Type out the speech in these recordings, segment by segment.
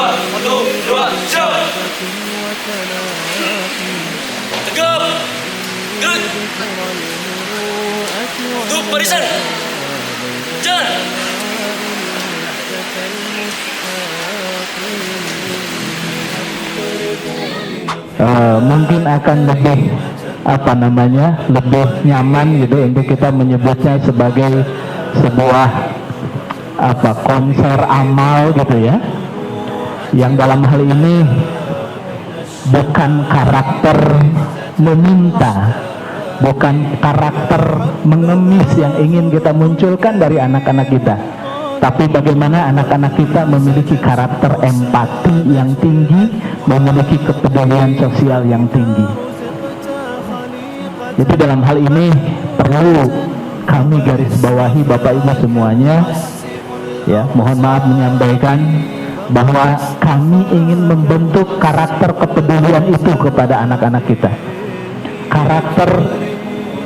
1, 2, 2, siap. Tegap. Gerak. Duduk barisan. Jalan. Mungkin akan lebih lebih nyaman gitu untuk kita menyebutnya sebagai sebuah konser amal gitu ya, yang dalam hal ini bukan karakter meminta, bukan karakter mengemis yang ingin kita munculkan dari anak-anak kita, tapi bagaimana anak-anak kita memiliki karakter empati yang tinggi, memiliki kepedulian sosial yang tinggi. Jadi dalam hal ini perlu kami garis bawahi Bapak Ibu semuanya, ya, mohon maaf menyampaikan bahwa kami ingin membentuk karakter kepedulian itu kepada anak-anak kita. Karakter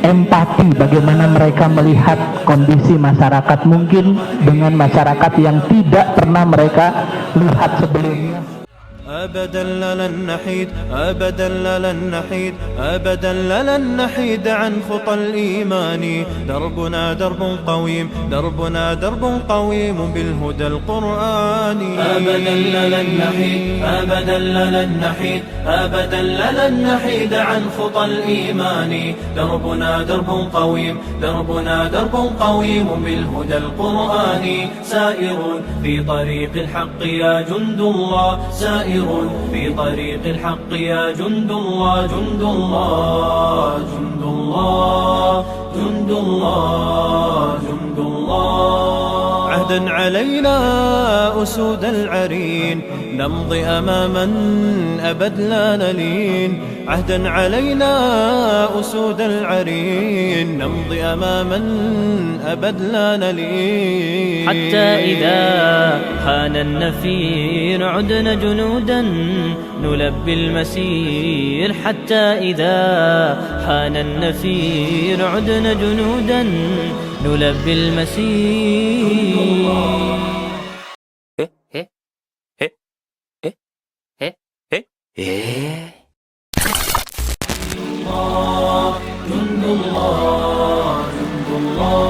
empati, bagaimana mereka melihat kondisi masyarakat mungkin dengan masyarakat yang tidak pernah mereka lihat sebelumnya. أبدا لن نحيد أبدا لن نحيد أبدا لن نحيد عن خطى الإيمان دربنا درب قويم دربنا درب قويم بالهدى القرآني أبدا لن نحيد أبدا لن نحيد أبدا لن نحيد عن خطى الإيمان دربنا درب قويم دربنا درب قويم بالهدى القرآني سائر في طريق الحق يا جند الله سائر في طريق الحق يا جند الله جند الله جند الله جند الله جند الله عهدا علينا أسود العرين نمضي أماما أبد لا نلين عهدا علينا أسود العرين نمضي أماما أبد لا نلين حتى إذا حان النفير عدنا جنودا نلبي المسير حتى إذا حان النفير عدنا جنودا نلبي المسير جند الله جند الله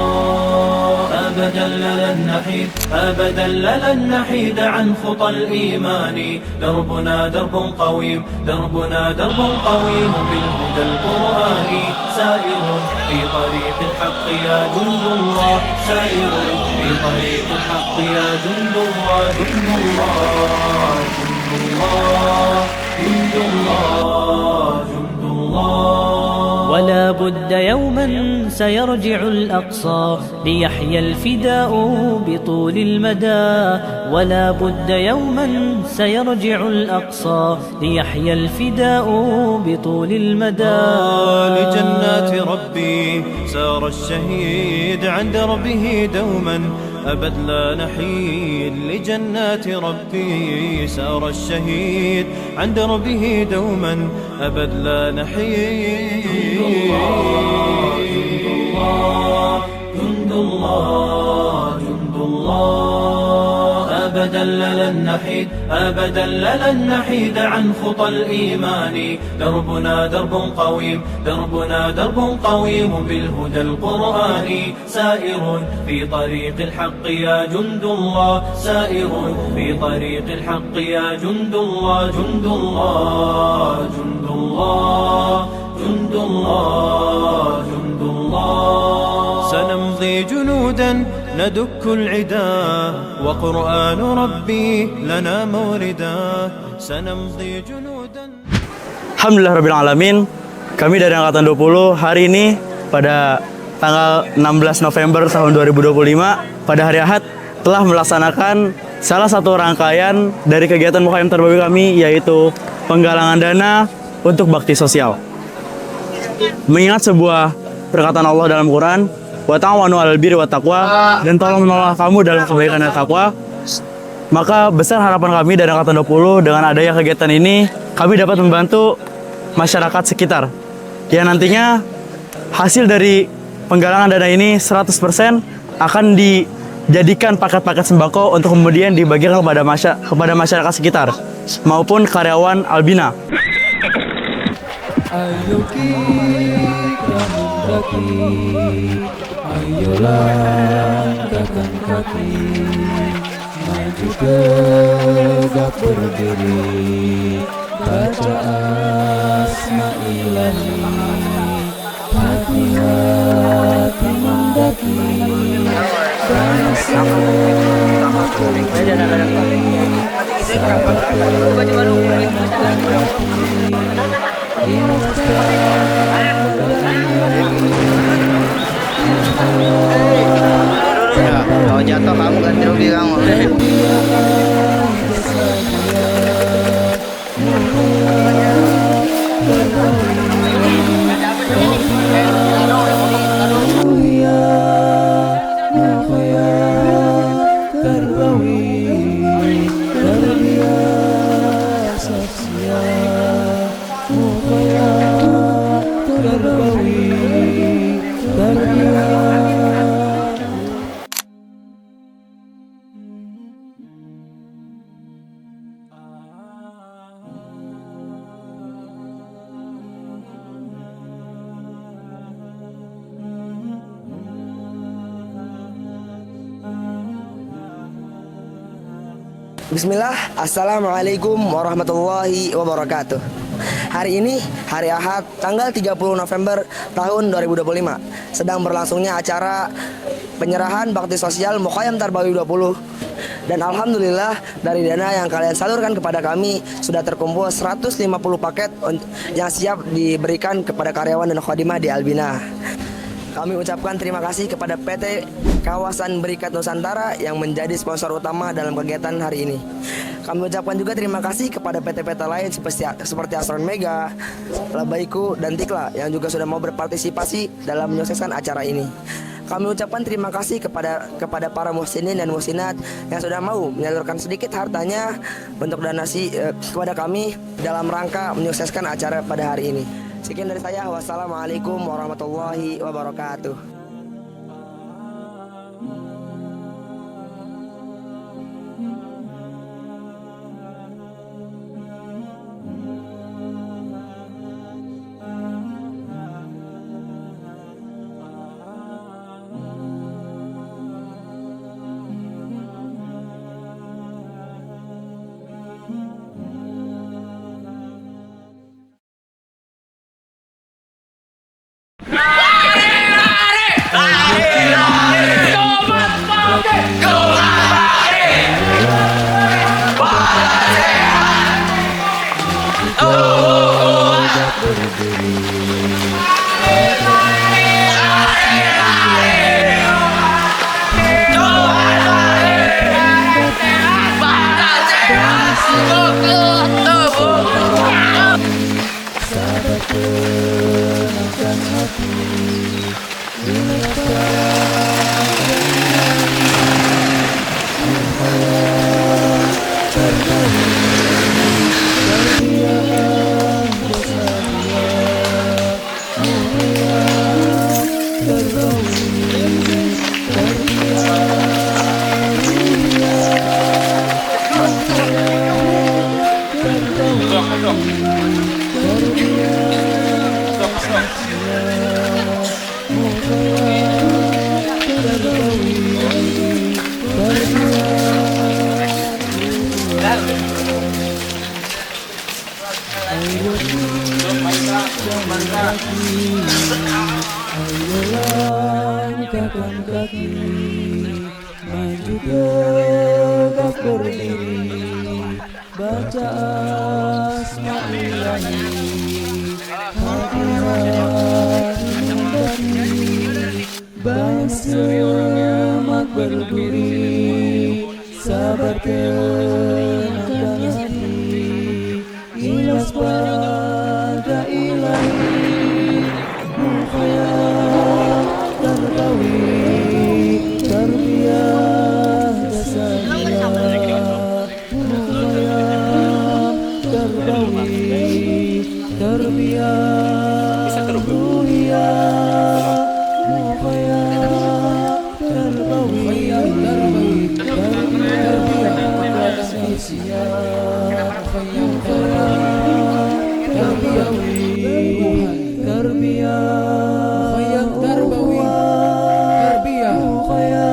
أبدا لن نحيد أبدا لن نحيد عن خطى الإيمان دربنا درب قويم دربنا درب قويم بالهدى القرآني سائر في طريق الحق يا جند الله سائر في طريق الحق يا جند الله جند الله جند الله جند الله جند الله ولا بد يوما سيرجع الأقصى ليحيى الفداء بطول المدى ولا بد يوما سيرجع الأقصى ليحيى الفداء بطول المدى لجنات ربي سار الشهيد عند ربه دوما أبد لا نحيد لجنات ربي سار الشهيد عند ربه دوما أبد لا نحيد جند الله جند الله أبدا لن نحيد أبدا لن نحيد عن خطى الإيمان دربنا درب قويم دربنا درب قويم بالهدى القرآني سائر في طريق الحق يا جند الله سائر في طريق الحق يا جند الله جند الله جند الله جند الله جند الله سنمضي جنودا ندك العدا وقرآن ربي لنا موردا سنمضي جنودا. Alhamdulillahirrabbilalamin. Kami dari Angkatan 20 hari ini pada tanggal 16 November tahun 2025 pada hari Ahad telah melaksanakan salah satu rangkaian dari kegiatan Mukhayam terbaru kami, yaitu penggalangan dana untuk bakti sosial. Mengingat sebuah perkataan Allah dalam Quran, wa ta'awanu 'alal birri wat taqwa, dan tolong menolong kamu dalam kebaikan dan takwa. Maka besar harapan kami dari Angkatan 20 dengan adanya kegiatan ini, kami dapat membantu masyarakat sekitar. Ya, nantinya hasil dari penggalangan dana ini 100% akan jadikan paket-paket sembako untuk kemudian dibagikan kepada masyarakat sekitar maupun karyawan Albina. Ayo kita mendaki, ayo langkahkan kaki, maju tegak berdiri, baca asma ilahi, hati-hati mendaki, bangsa berdiri, sahabat kerenangkan hati. Kalau jatuh kamu ganti rugi kamu. Bismillah, Assalamualaikum warahmatullahi wabarakatuh. Hari ini, hari Ahad, tanggal 30 November tahun 2025, sedang berlangsungnya acara penyerahan bakti sosial Mukhayyam Tarbawi 20. Dan alhamdulillah dari dana yang kalian salurkan kepada kami sudah terkumpul 150 paket yang siap diberikan kepada karyawan dan khadimah di Albina. Kami ucapkan terima kasih kepada PT Kawasan Berikat Nusantara yang menjadi sponsor utama dalam kegiatan hari ini. Kami ucapkan juga terima kasih kepada PT-PT lain seperti Astron Mega, Labaiku, dan Tikla yang juga sudah mau berpartisipasi dalam menyukseskan acara ini. Kami ucapkan terima kasih kepada para muhsinin dan muhsinat yang sudah mau menyalurkan sedikit hartanya bentuk donasi kepada kami dalam rangka menyukseskan acara pada hari ini. Sekian dari saya. Wassalamualaikum warahmatullahi wabarakatuh. Langkahkan kaki, maju tegak berdiri, baca asma ilahi, hati-hati mendaki, baik semak berduri, sabar tenangkan hati, ikhlas pada ilahi, Mukhayyam Tarbawi, tarbiyah dasariyah, Mukhayyam Tarbawi, tarbiyah ruhiyah, Mukhayyam Tarbawi. Mukhayyam Tarbawi, tarbiyah,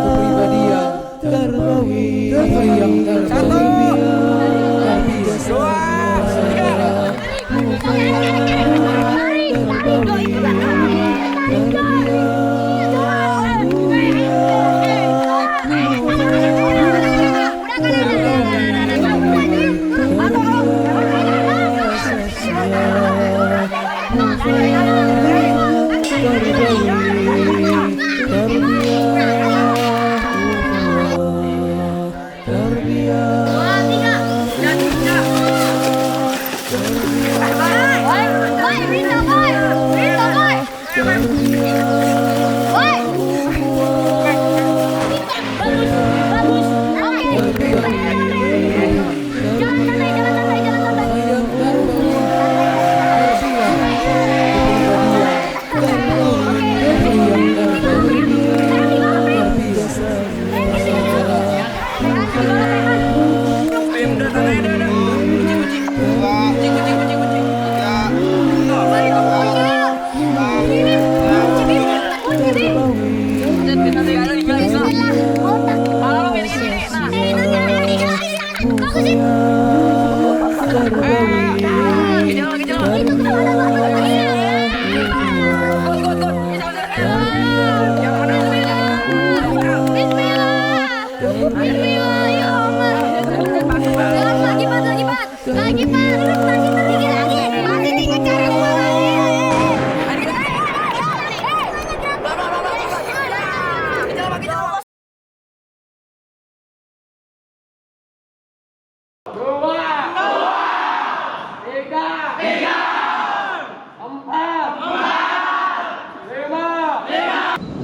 kepribadian, Mukhayyam Tarbawi,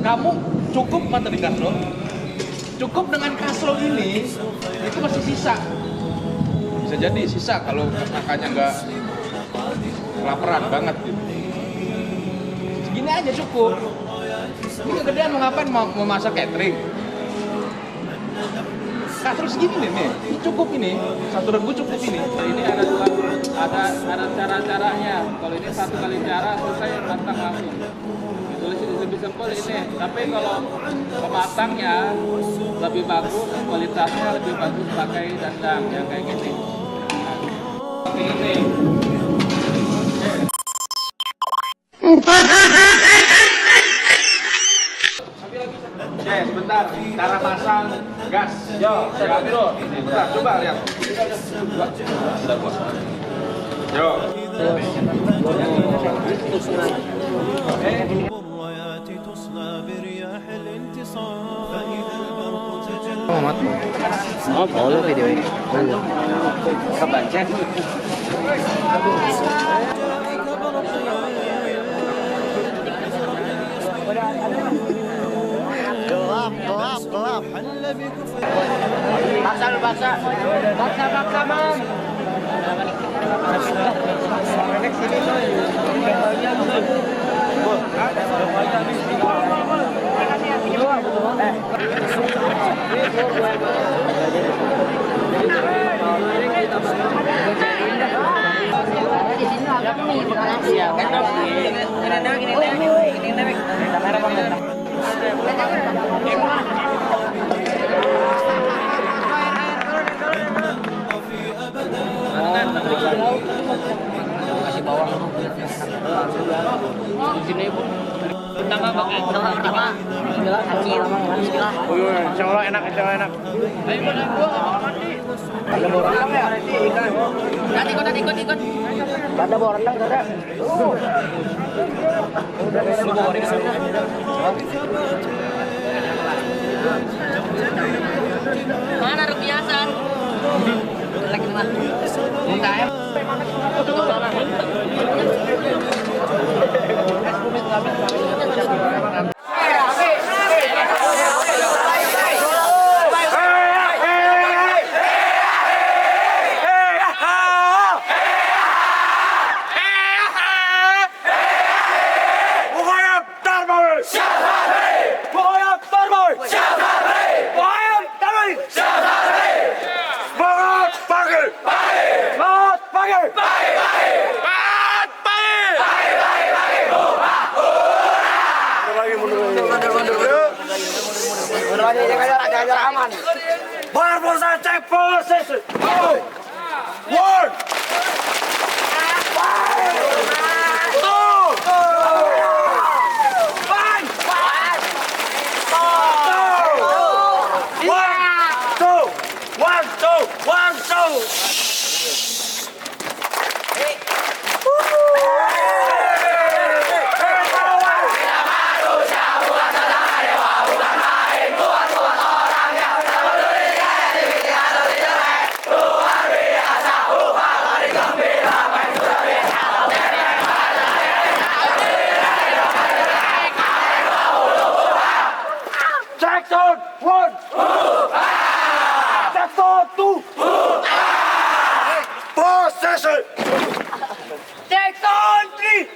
Kamu cukup materi kasro, cukup dengan kasro ini itu masih sisa. Bisa jadi sisa kalau kakaknya nggak kelaparan banget gitu. Segini aja cukup. Ini kegedean mau ngapain? Mau masak catering? Kasro segini nih, ini cukup ini. Satu regu cukup ini. Ini ada cara-caranya. Kalau ini satu kali cara selesai matang langsung. Tulis lebih simpel ini. Tapi kalau pematangnya lebih bagus, kualitasnya lebih bagus pakai dandang yang kayak gini. Seperti ini. Oke, sebentar. Cara pasang gas. Yo, sebentar. Coba lihat. Sudah buat. Yo. الرايات تصنع برياح الانتصار فإذا البرق تجلى Oh, boleh video ini. Kebaca. gelap Baksa, Mam. Kasih bawang sini ibu. Pertama pakai pertama kecil. Insya Allah enak, insya Allah enak. Ayo pada gua mau mandi. Ada bau rendang ya? Ikut. Ada bau rendang ada. Lu bawa rendang. Mana rupiasan? Lagi mah. Muntah ya. Semangat panggil! pagi. Barbosa cek posisi. One. One, two. Jackson, one. Jackson, two. Possession. Jackson, three.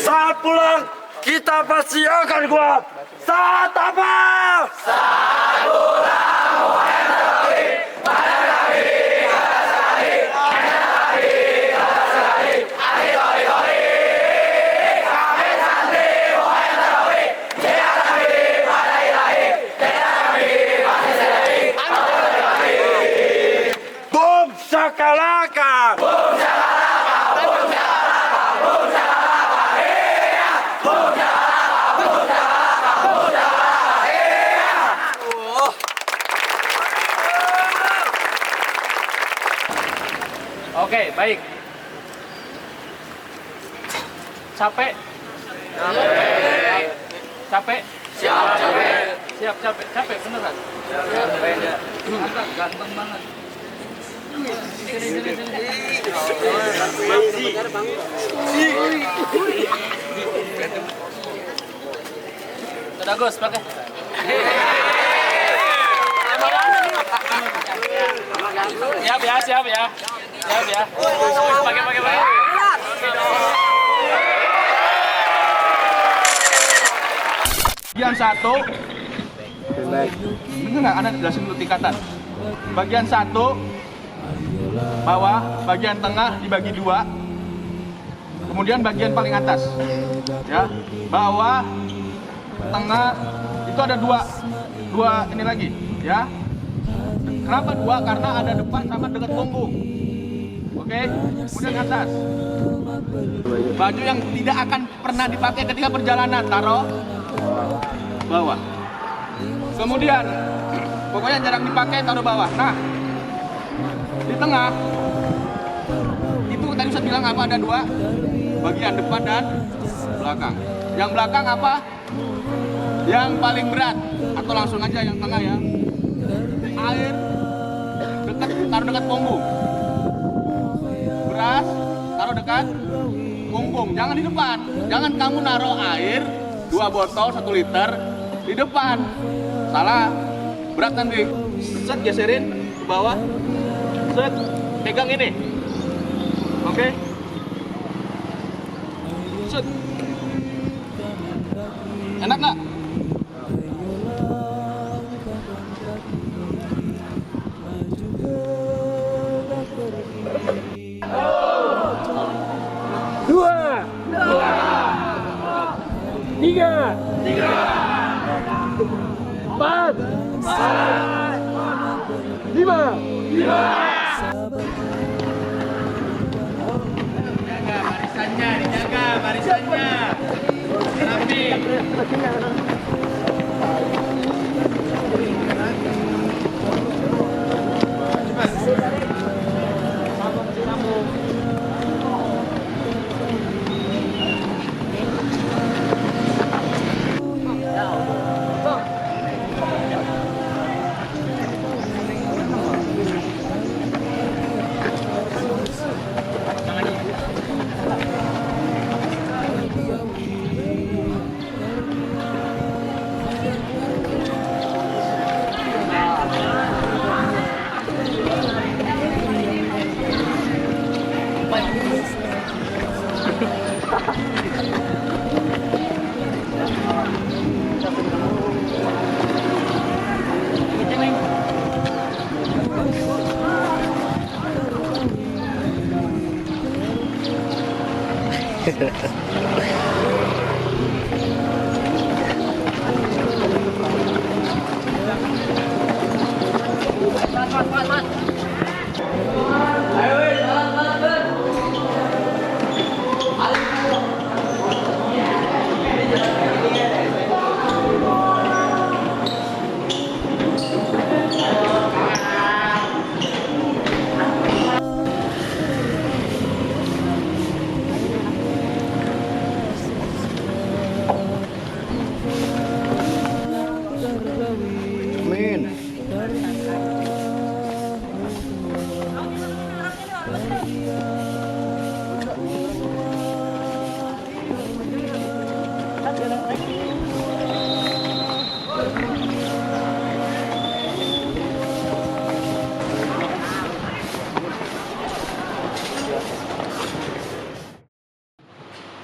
Saat pulang kita pasti akan kuat. Saat apa? Saat pulang mulai terlebih pada kami atas sekali, pada kami atas sekali, kami kori kami santri mulai terlebih, tidak kami pada ilahi, tidak kami pasti sedih, kami Boom shakalaka. Boom shakalaka. Boom shakalaka. Boom shakalaka. Iya. Boom shakalaka. Boom shakalaka. Boom shakalaka. Iya. Oke, baik. Capek? Capek? Siap, capek. Siap, capek. Capek beneran? Mantap, ganteng banget. Sudah Gus, pakai. Siap ya, siap ya. Siap ya. Pakai. Bagian 1. Bener nggak? Anda jelasin dulu tingkatan. Bagian 1 bawah, bagian tengah dibagi 2. Kemudian bagian paling atas. Ya, bawah, tengah itu ada dua ini lagi, ya. Kenapa 2? Karena ada depan sama dekat punggung. Oke, kemudian atas. Baju yang tidak akan pernah dipakai ketika perjalanan, taruh bawah. Kemudian, pokoknya jarang dipakai, taruh bawah. Nah, di tengah, itu tadi saya bilang apa, ada 2 bagian, depan dan belakang. Yang belakang apa? Yang paling berat, atau langsung aja yang tengah ya. Air taruh dekat punggung. Beras taruh dekat punggung, jangan di depan. Jangan kamu naruh air 2 botol 1 liter di depan. Salah, berat nanti. Set, geserin ke bawah. Set, pegang ini. Oke. Set. Enak nggak? Dijaga barisannya. Rapi.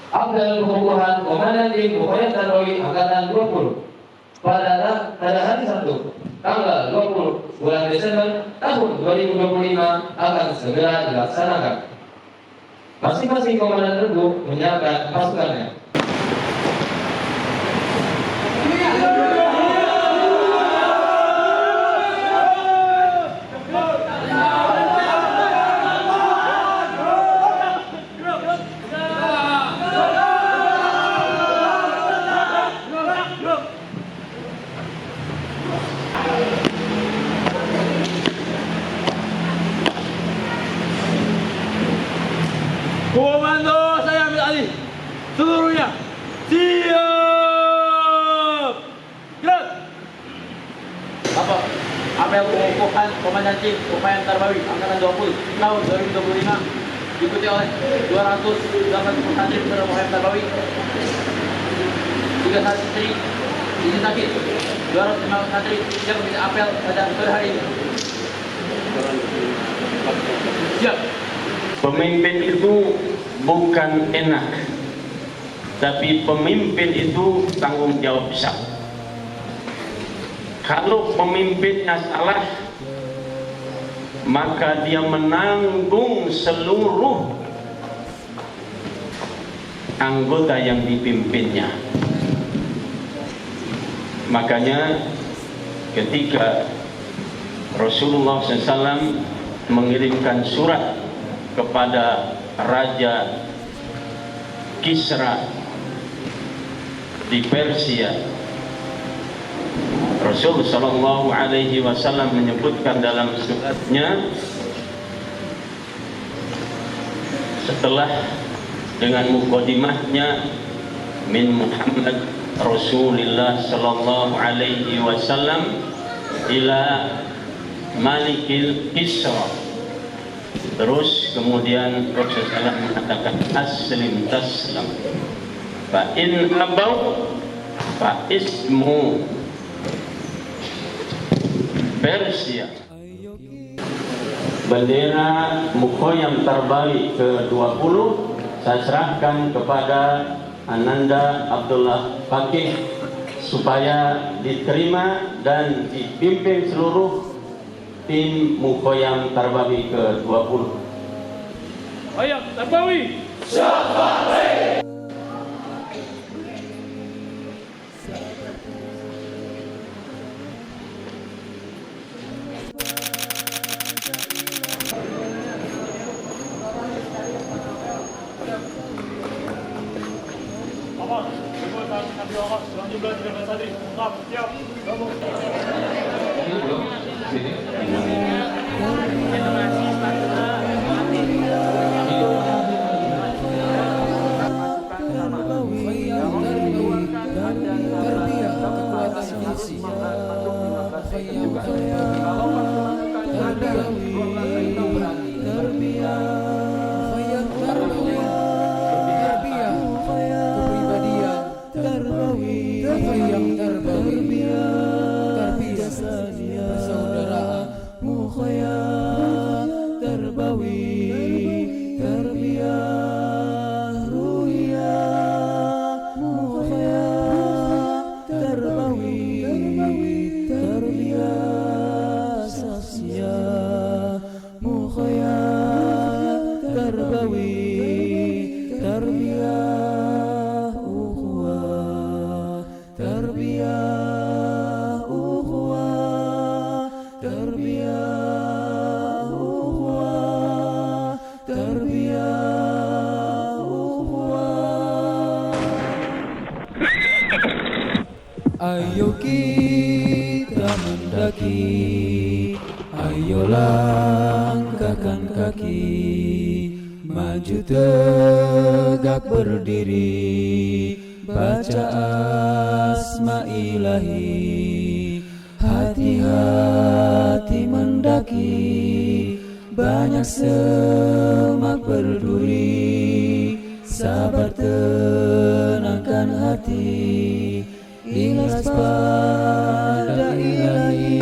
Abdul Pengukuhan Komandan Tim Upaya Tanrawi Angkatan 20 pada hari Sabtu tanggal 20 bulan Desember tahun 2025 akan segera dilaksanakan. Masing-masing komandan regu menyiapkan pasukannya. Komando, saya ambil alih. Seluruhnya siap. Gerak. Bapak, apel pengukuhan Komandan Tim Upaya Tarbawi Angkatan 20 tahun 2025 diikuti oleh 208 santri peserta Upaya Tarbawi, 3 santri izin sakit, 205 santri yang bisa apel pada sore hari ini. Siap. Pemimpin itu bukan enak, tapi pemimpin itu tanggung jawab besar. Kalau pemimpinnya salah, maka dia menanggung seluruh anggota yang dipimpinnya. Makanya ketika Rasulullah SAW mengirimkan surat kepada Raja Kisra di Persia. Rasul Sallallahu Alaihi Wasallam menyebutkan dalam suratnya, setelah dengan mukadimahnya, min Muhammad Rasulullah Sallallahu Alaihi Wasallam ila Malikil Kisra. Terus kemudian Rasulullah mengatakan aslim taslam, fa in abau fa ismu Persia. Bendera Mukhoyam terbalik ke-20 saya serahkan kepada Ananda Abdullah Fakih supaya diterima dan dipimpin seluruh tim Mukhoyam Tarbawi ke-20. Hayam Tarbawi. Ayo kita mendaki, ayo langkahkan kaki, maju tegak berdiri, baca asma ilahi, hati-hati mendaki, banyak semak berduri, sabar tenangkan hati, ikhlas pada ilahi,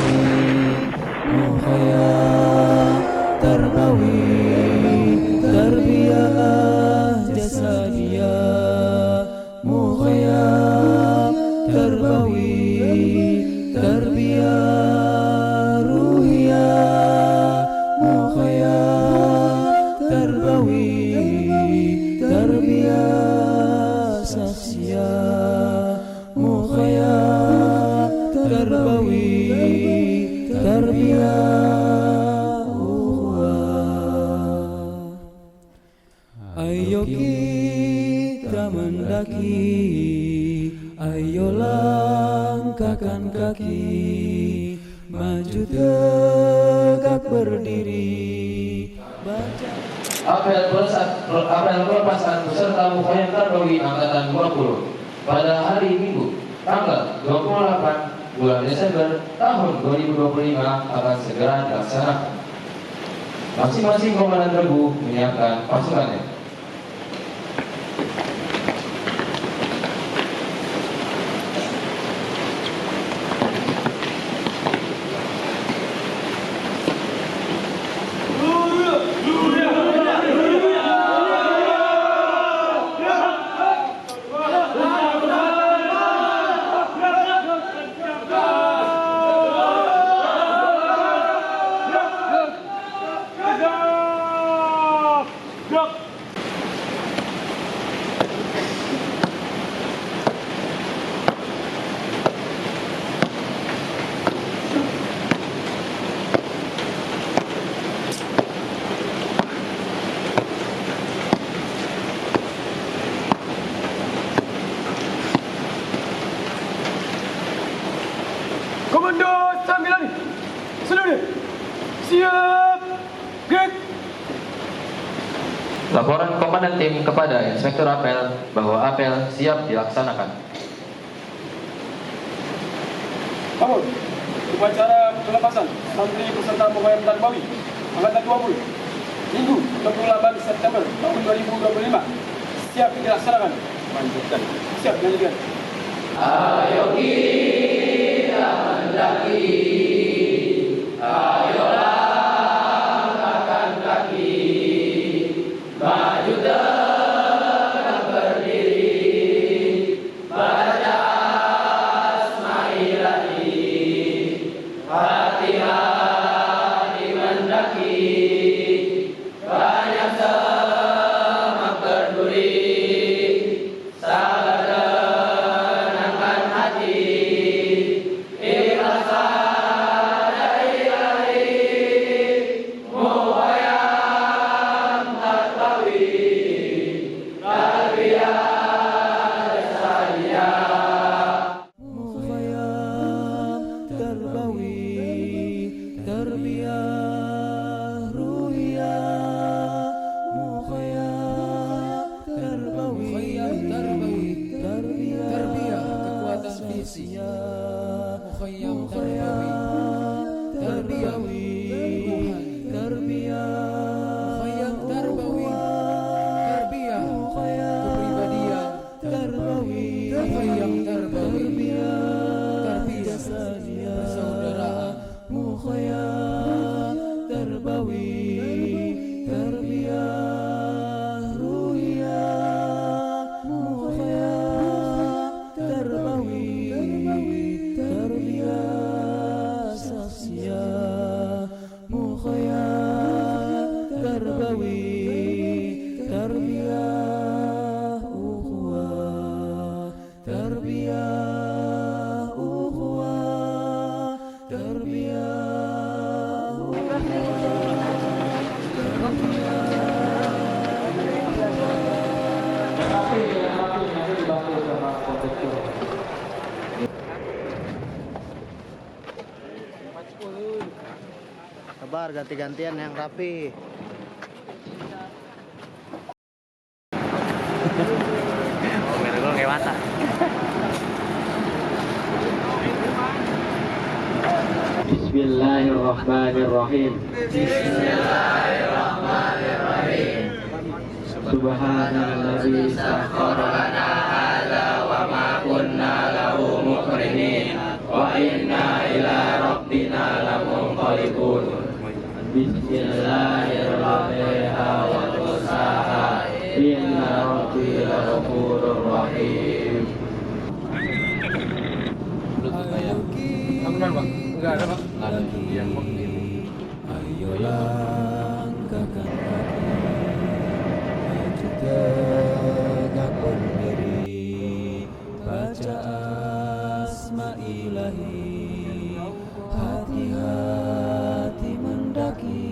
Mukhoyam Tarbawi, tarbiyah jasadiyah, Mukhoyam Tarbawi, tarbiyah ruhiyah, Mukhoyam Tarbawi, tarbiyah saksiyah, Mukhoyam Tarbawi, tarbiyah ukhuwah. Ayo kita mendaki, ayo langkahkan kaki, maju tegak berdiri, baca Apel pelepasan peserta Mukhoyam Tarbawi angkatan 20 pada hari Minggu tanggal 28 bulan Desember tahun 2025 akan segera dilaksanakan. Masing-masing komandan regu menyiapkan pasukannya. Siap. Gerak. Laporan Komandan Tim kepada Inspektur Apel bahwa apel siap dilaksanakan. Bangun. Upacara pelepasan santri peserta Muhayyam Tarbawi Angkatan 20 Minggu 28 September tahun 2025 siap dilaksanakan. Lanjutkan. Siap lanjutkan. Ayo kita mendaki, ayo langkahkan kaki, maju tegak berdiri, baca asma ilahi, hati-hati mendaki, banyak semak berduri, sabar tenangkan hati, ikhlas pada ilahi, Muhayyam Tarbawi, tarbiyah jasadiyah. Muhayyam Tarbawi, tarbiyah ruhiyah. Muhayyam Tarbawi, tarbiyah kekuatan fisik. Muhayyam Tarbawi, tarbiyah Muhayyam Tarbawi, tarbiyah kepribadian. Muhayyam Tarbawi, tarbiyah persaudaraan. Muhayyam Tarbawi, tarbiyah ruhiyah. Muhayyam Tarbawi, tarbiyah syakhsiyah. Muhayyam Tarbawi, tarbiyah ukhuwah, tarbiyah ukhuwah, tarbiyah Sabar, ganti-gantian yang rapi. Bismillahirrahmanirrahim. Bismillahirrahmanirrahim. Subhanalladzi sakhkhara lana hadza wa ma kunna lahu muqrinin wa inna ila rabbina lamunqalibun. Bismillahirrahmanirrahim wa qusaha inna rabbi laghafurur rahim. Benar, Pak? Enggak ada, Pak? Enggak ada. Iya, kok ini. Ayo langkahkan kaki, maju tegak berdiri, baca asma ilahi, hati-hati mendaki,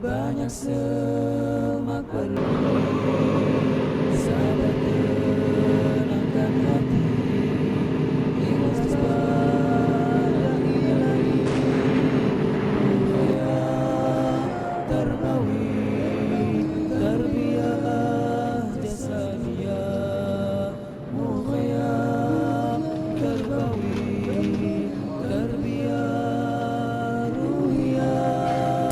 banyak semak berduri, sabar tenangkan hati, ikhlas pada ilahi. Muhayyam Tarbawi, tarbiyah jasadiyah. Muhayyam Tarbawi, tarbiyah ruhiyah.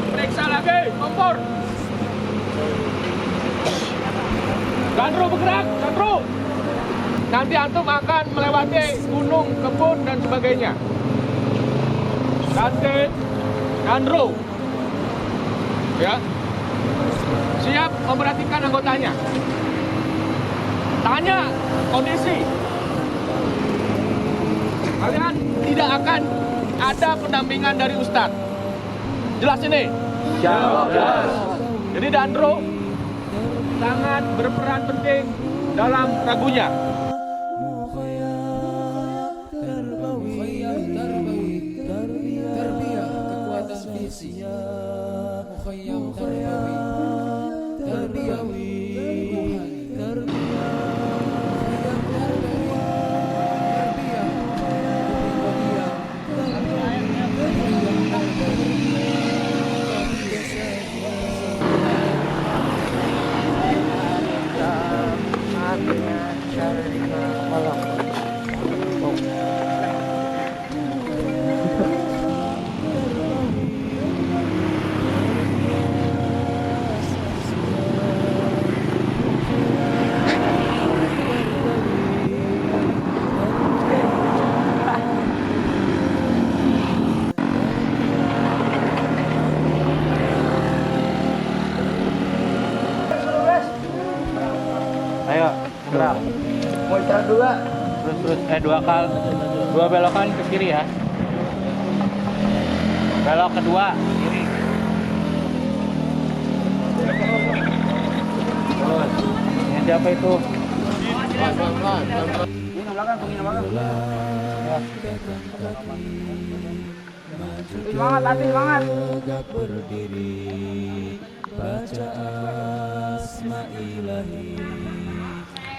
Periksa lagi, kompor. Gandro bergerak, Gandro. Nanti antum akan melewati gunung, kebun, dan sebagainya. Kantin, Gandro. Ya. Siap memperhatikan anggotanya. Tanya kondisi. Kalian tidak akan ada pendampingan dari Ustadz. Jelas ini? Jelas. Jadi Dandro sangat berperan penting dalam lagunya. Tarbiyah kekuatan visi. Mukhayyam tarbiyawi. Ayo, gerak. Muter dua. Terus dua belokan ke kiri ya. Belok kedua kiri. Terus. Ini siapa itu? Ini belakang. Ya. Semangat. Berdiri, baca asma ilahi.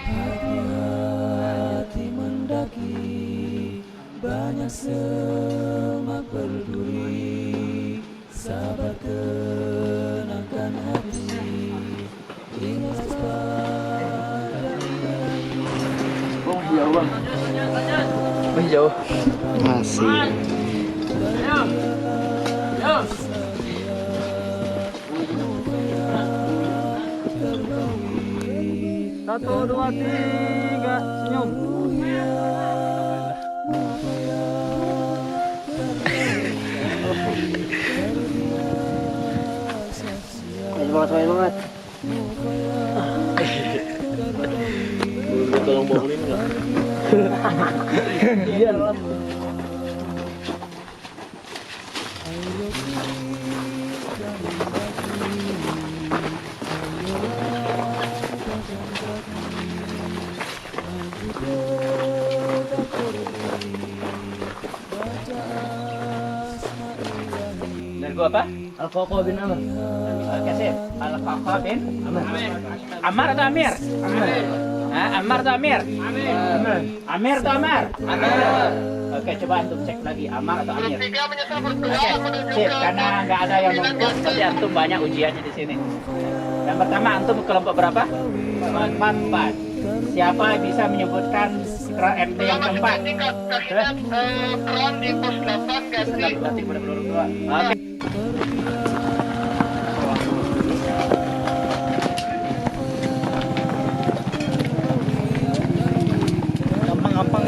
Hati-hati mendaki, banyak semak berduri. Sabar tenangkan hati, ingat pada Jauh bang. Jauh. Masih. Satu, dua, tiga, senyum. Semangat. Boleh tolong bangunin nggak? Iya. Dan gua apa? Al-Qaqa bin Amr. Kasih. Al-Qaqa bin Ammar atau Amir? Ammar atau Amir? Amir atau Ammar? Oke, coba antum cek lagi Ammar atau Amir. Oke, sip. Karena nggak ada yang nunggu, tapi antum banyak ujiannya di sini. Yang pertama, antum kelompok berapa? Kelompok 4. Siapa bisa menyebutkan MT yang keempat? Kron di pos 8 ganti. Berarti pada peluru 2. Oke. Gampang.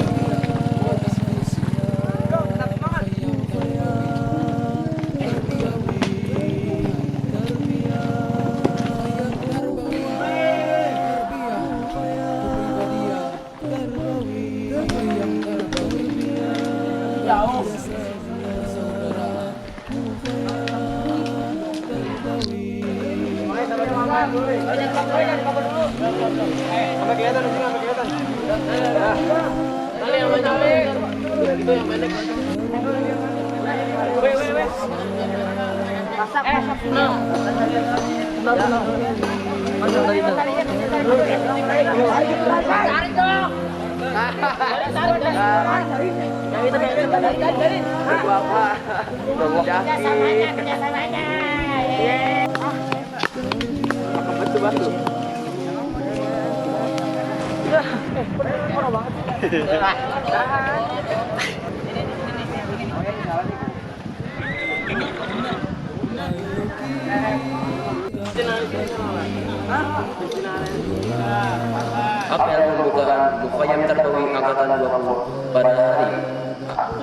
Apel pembukaan Mukhayyam Tarbawi Angkatan 20 pada hari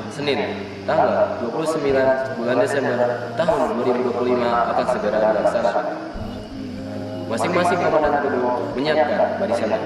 Senin, tanggal 29 bulan Desember tahun 2025 akan segera dilaksanakan. Masing-masing komandan kudu menyiapkan barisannya.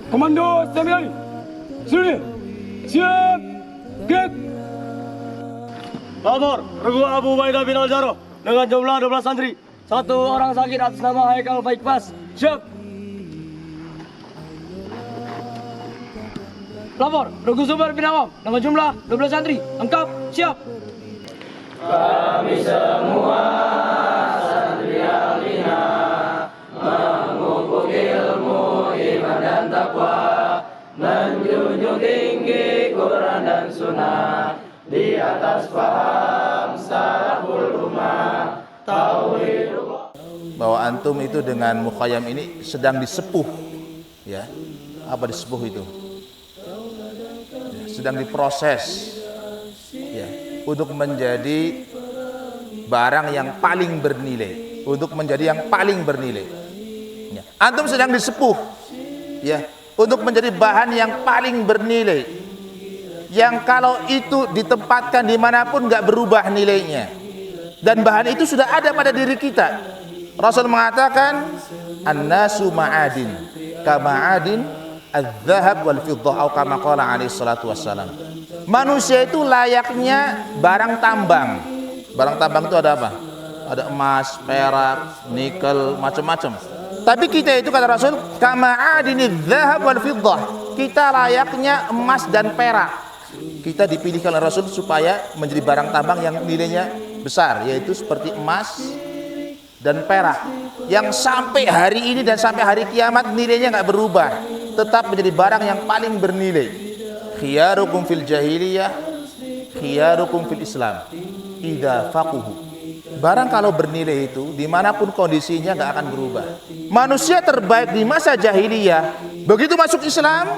Komando Samiali, sini, siap, get. Lapor, Regu Abu Ubaidah bin Al-Jarrah dengan jumlah 12 santri. 1 orang sakit atas nama Haikal Faikpas. Siap. Lapor, Regu Zubair bin Awam dengan jumlah 12 santri. Lengkap, siap. Kami semua santri alina memupuk ilmu, iman dan takwa, menjunjung tinggi Quran dan Sunnah, di atas paham salaful ummah, tauhid. Bahwa antum itu dengan mukhayyam ini sedang disepuh, ya. Apa disepuh itu? Ya, sedang diproses, ya, untuk menjadi barang yang paling bernilai, untuk menjadi yang paling bernilai. Ya. Antum sedang disepuh, ya, untuk menjadi bahan yang paling bernilai, yang kalau itu ditempatkan dimanapun nggak berubah nilainya, dan bahan itu sudah ada pada diri kita. Rasul mengatakan, an-nasu ma'adin kama'adin al-dhahab wal-fiddah, atau kama qala alaihi salatu wassalam. Manusia itu layaknya barang tambang. Barang tambang itu ada apa? Ada emas, perak, nikel, macam-macam. Tapi kita itu, kata Rasul, kama'adin al-dhahab wal-fiddah. Kita layaknya emas dan perak. Kita dipilihkan oleh Rasul supaya menjadi barang tambang yang nilainya besar, yaitu seperti emas dan perak, yang sampai hari ini dan sampai hari kiamat nilainya nggak berubah, tetap menjadi barang yang paling bernilai. Khiyarukum fil jahiliyah, khiyarukum fil Islam, idza faquhu. Barang kalau bernilai itu dimanapun kondisinya nggak akan berubah. Manusia terbaik di masa jahiliyah, begitu masuk Islam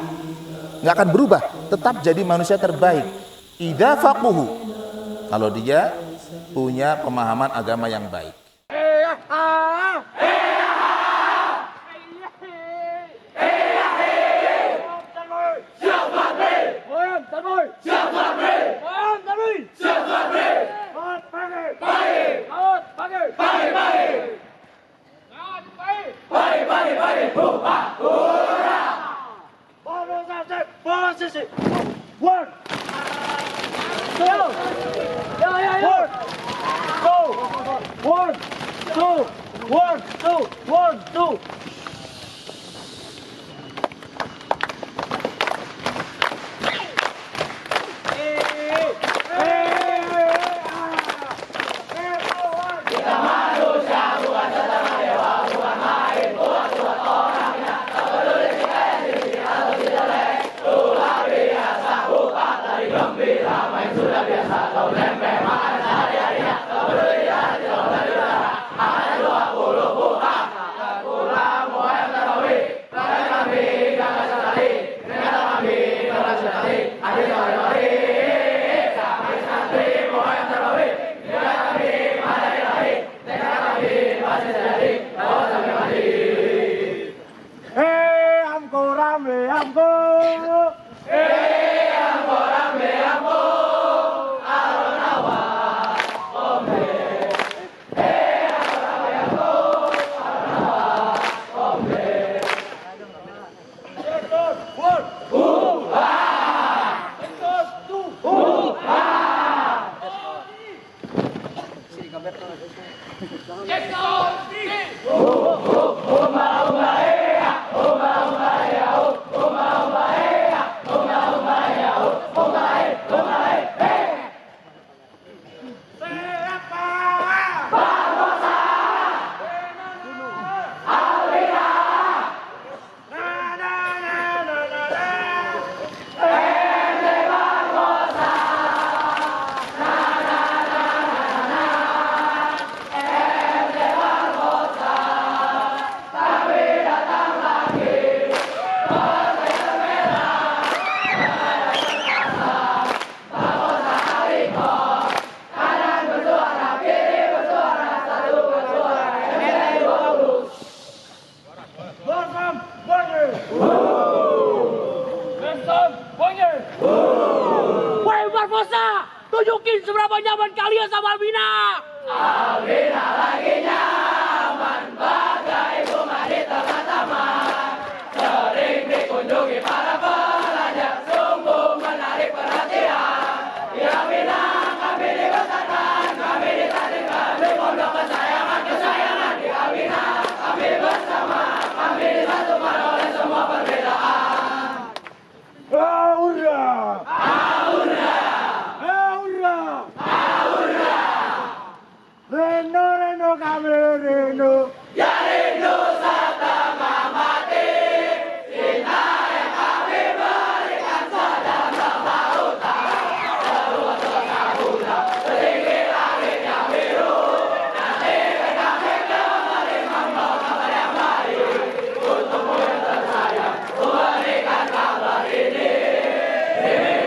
nggak akan berubah, tetap jadi manusia terbaik. Idza faquhu, kalau dia punya pemahaman agama yang baik. Benson, bunyi. Woi Barbosa, tunjukin seberapa nyaman kalian sama Albina. Albina lagi nyaman bagai bunga di tengah taman. Sering dikunjungi para pelajar, sungguh menarik perhatian. Di Albina kami dibesarkan, kami ditandingkan di pondok kesayangan. Di Albina kami bersama, kami disatukan oleh semua perbedaan. Aura! Aura! Aura! Aura! Reno, Reno, kami Reno. Ya rindu setengah mati, cinta yang kami berikan sedalam lautan. Seluas samudra, setinggi langit yang biru. Nanti kami kembali membawa kabar yang baik. Untukmu yang tersayang, ku berikan kabar ini.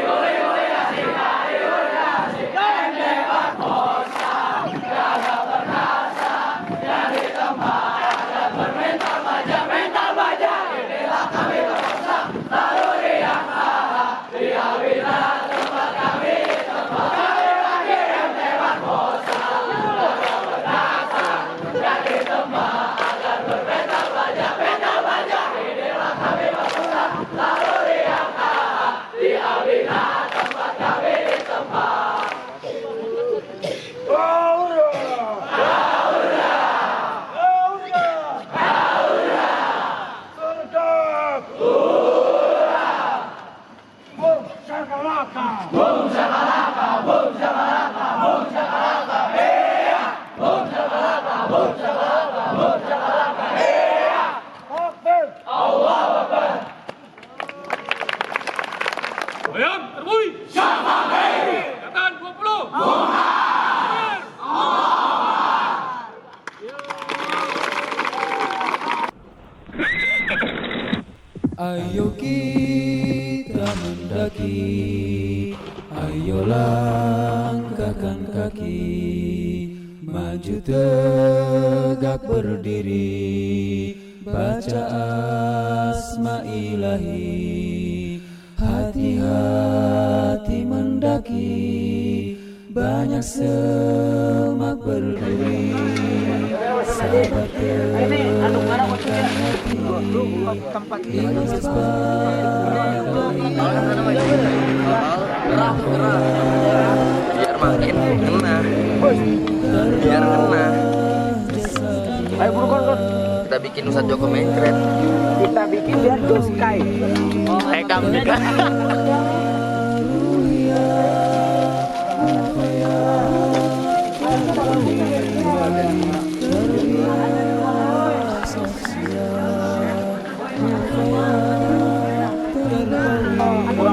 Guli-guli asik dari asik, ente Barbosa, jaga perkasa, yang di tempat ada bermental baja. Inilah kami Barbosa, lalu riang haha. Di Albina tempat kami, tempat kami lagi ente Barbosa, jaga perkasa, yang di tempat ada bermental baja. Inilah kami Barbosa, lalu riang haha. Di Albina tempat kami di tempat. Aura! Aura! Aura! Aura! Sedap! Ura! Boom, shakalaka! Boom shakalaka, boom shakalaka, boom shakalaka, heya! Boom shakalaka, boom shakalaka, boom shakalaka, heya! Akbar! Allahu Akbar! Bayang, terbui! Syafaq Heri! Katakan 20! Muhammad! Ayo kita mendaki, ayo langkahkan kaki, maju tegak berdiri, baca asma ilahi, hati-hati mendaki, banyak semak berduri, sabar tenangkan hati, ikhlas Biar makin kena. Biar kena. Ayo buru kon. Kita bikin Ustadz Joko Mengkret. Kita bikin biar Joskai. Rekam juga.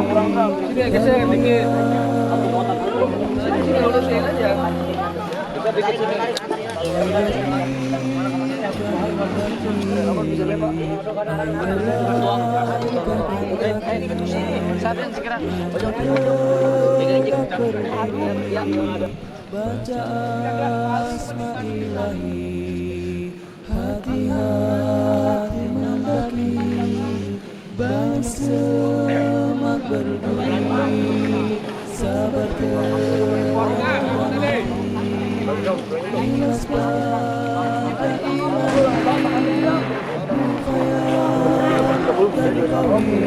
Kurang. Sini geser dikit. Sini lurusin aja. Bisa dikit sini. Baca asma ilahi, hati-hati mendaki, banyak semak berduri, sabar tenangkan hati, ikhlas pakai iman, dari kami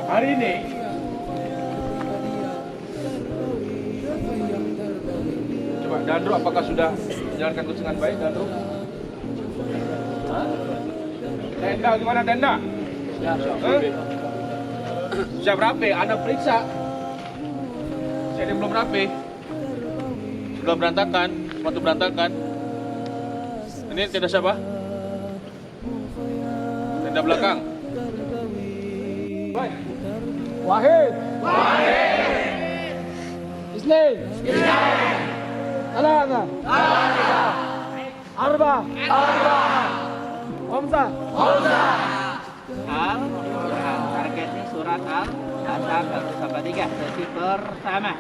Hari ini Coba Dandro, apakah sudah menjalankan tugas dengan baik, Dandro? Denda gimana Denda? Siap rapi, Anda periksa. Saya belum rapi. Sudah berantakan, sepatu berantakan. Ini tenda siapa? Tenda belakang. Wahid. Isnin. ثلاثة أربعة خمسة Targetnya surat Al-Asr 1-3 sesi pertama.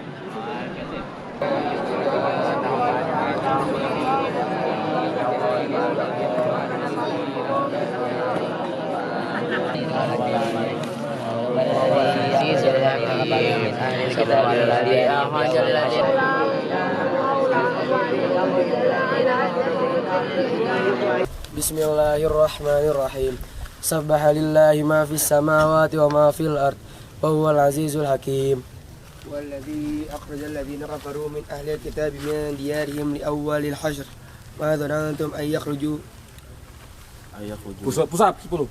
Bismillahirrahmanirrahim. Sabbaha lillahi ma fis samawati wa ma fil ard wa huwal azizul hakim. والذي أخرج الذين كفروا من أهل الكتاب من ديارهم لأول الحشر ما ظننتم أن يخرجوا Pusat 10.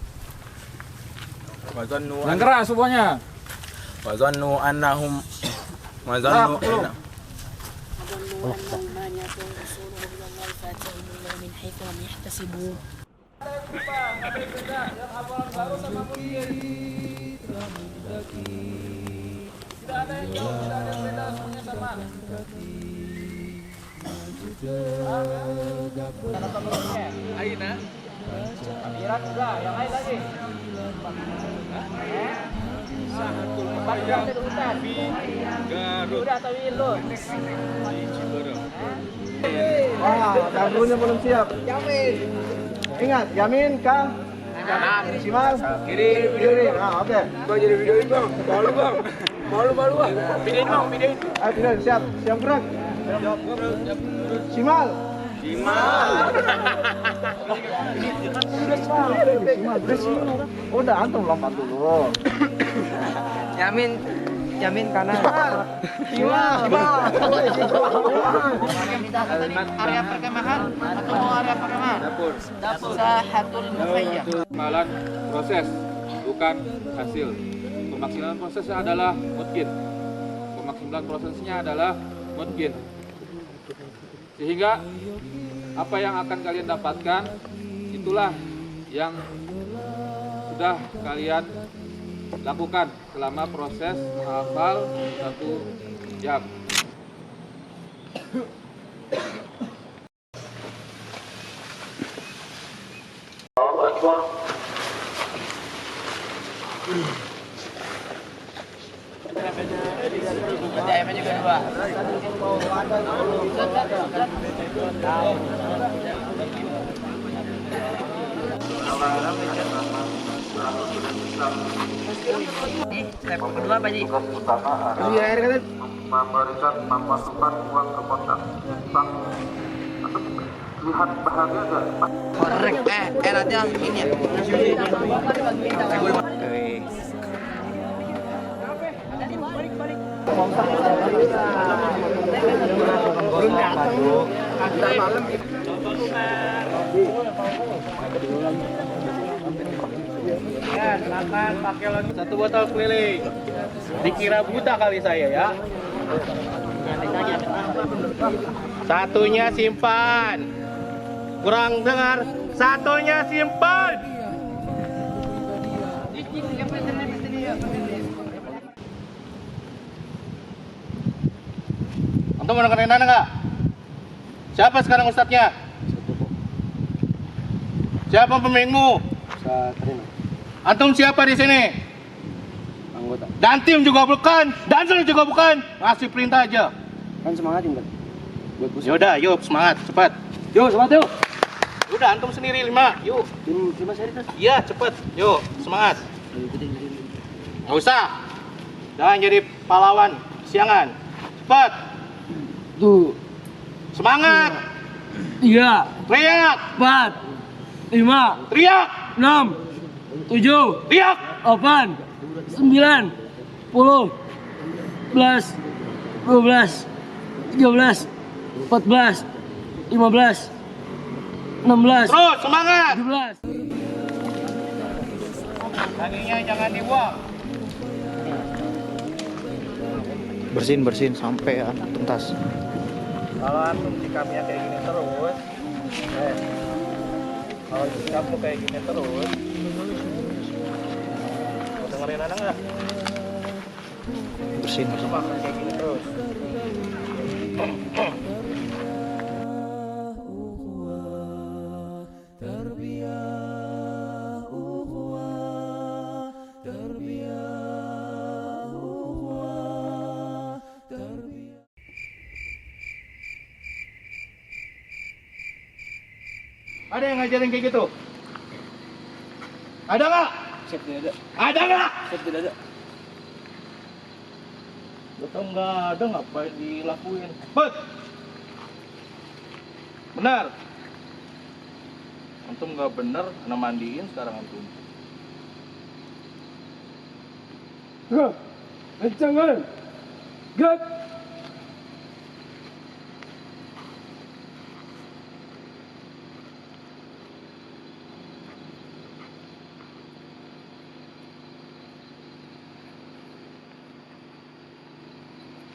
Yang keras semuanya. Wazannu annahum wazannu Aina. Irak juga, yang lain lagi. Sahatul Mufayyak di Garut. Udah tahu lu. Wah, kartunya belum siap. Yamin. Ingat, Yamin Kang. Kanan, Simal. kiri. Nah, oke. Bang jadi videoin bang. Malu bang. Malu bang. Videoin bang, videoin. Ayo, videoin. Siap gerak. Simal. Udah antum lompat dulu. Yamin kanan. Area perkemahan atau mau area perkemahan? Dapur. Sahatul Mufayyak. Malan proses, bukan hasil. Pemaksimalan prosesnya adalah mungkin. Pemaksimalan prosesnya adalah mungkin. Sehingga apa yang akan kalian dapatkan itulah yang sudah kalian lakukan selama proses menghafal 1 jam. Ayamnya juga 2. Step kedua apa Ji? Memberikan pemasukan uang ke kota. Lihat bahagia gak? Korek. Nanti langsung ini ya. Silakan pakai lagi 1 botol keliling. Dikira buta kali saya ya. Satunya simpan. Kurang dengar. Satunya simpan. Antum mau dengerin enggak? Siapa sekarang ustadznya? Siapa pemimpinmu? Antum siapa di sini? Anggota. Dan tim juga bukan, dancer juga bukan. Ngasih perintah aja. Kan semangatin kan? Yaudah, yuk semangat, cepat. Yuk, semangat yuk. Udah antum sendiri 5, yuk. Tim seri tuh. Iya, cepet. Yuk, semangat. Nggak usah. Jangan jadi pahlawan siangan. Cepet. Tuh. Semangat. 3, Teriak. 4, 5, Teriak. 6, 7, Teriak. 8, 9, 10, 11, 12, 13, 14, 15, 16. Terus semangat. 17. Kakinya jangan dibuang. Bersihin sampai tuntas. Kalau antum sikapnya kayak gini terus, kalau sikapmu kayak gini terus, dengerin anak nggak? Bersin. Kayak gini terus. Ada yang ngajarin kayak gitu? Ada nggak? Tidak ada. Ada nggak? Tidak ada. Betul nggak ada, ngapain dilakuin? Bet! Benar. Antum nggak bener, kena mandiin sekarang antum. Gak, kencang kan? Gak.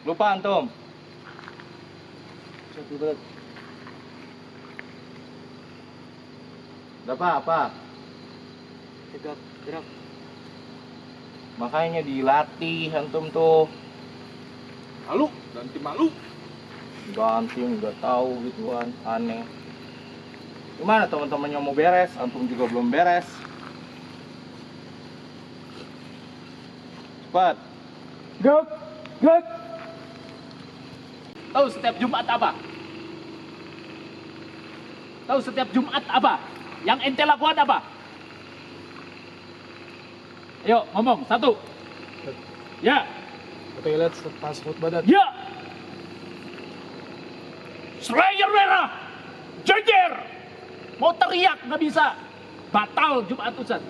Lupa antum. Satu berat. Gak apa-apa. Tegak, gerak. Makanya dilatih antum tuh. Malu, ganti malu. Ganti nggak tahu gituan, aneh. Gimana teman-temannya mau beres? Antum juga belum beres. Cepat. Gak. Gak. Tahu setiap Jumat apa? Tahu setiap Jumat apa? Yang ente lakukan apa? Ayo ngomong, satu. Ya. Toilet pas food badan. Ya. Slayer merah. Jejer. Mau teriak nggak bisa. Batal Jumat Ustaz.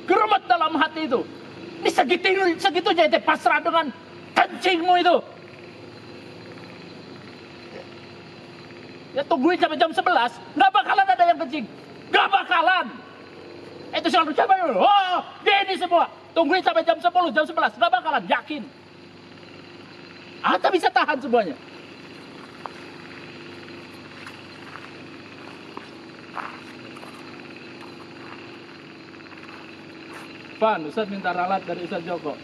Geremet dalam hati itu. Ini segitunya ente pasrah dengan kencingmu itu. Ya tungguin sampai jam 11, nggak bakalan ada yang kencing. Nggak bakalan. Itu selalu coba dulu. Oh, gini semua. Tungguin sampai jam 10, jam 11, nggak bakalan, yakin. Anda bisa tahan semuanya. Pan, Ustaz minta ralat dari Ustaz Joko.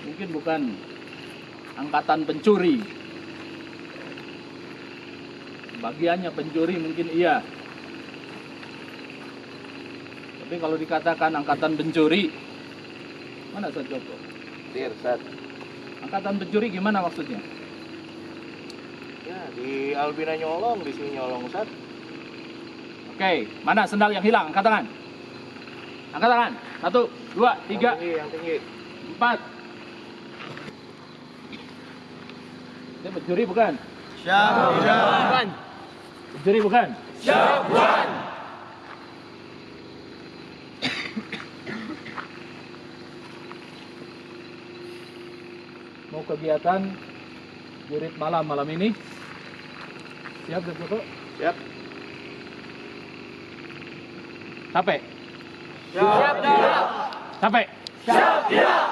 Mungkin bukan angkatan pencuri. Bagiannya pencuri mungkin iya. Tapi kalau dikatakan angkatan pencuri, mana Ustaz Joko? Ustaz. Angkatan pencuri gimana maksudnya? Ya, di Albina nyolong, di sini nyolong Ustaz. Oke, mana sendal yang hilang? Angkat tangan. Angkat tangan. 1, 2, 3, Yang tinggi. 4. Ini pencuri bukan? Siap, bukan. Pencuri bukan? Siap, bukan. Mau kegiatan jurit malam ini? Siap, Joko? Siap. Capek? Siap, siap. Capek? Siap, siap.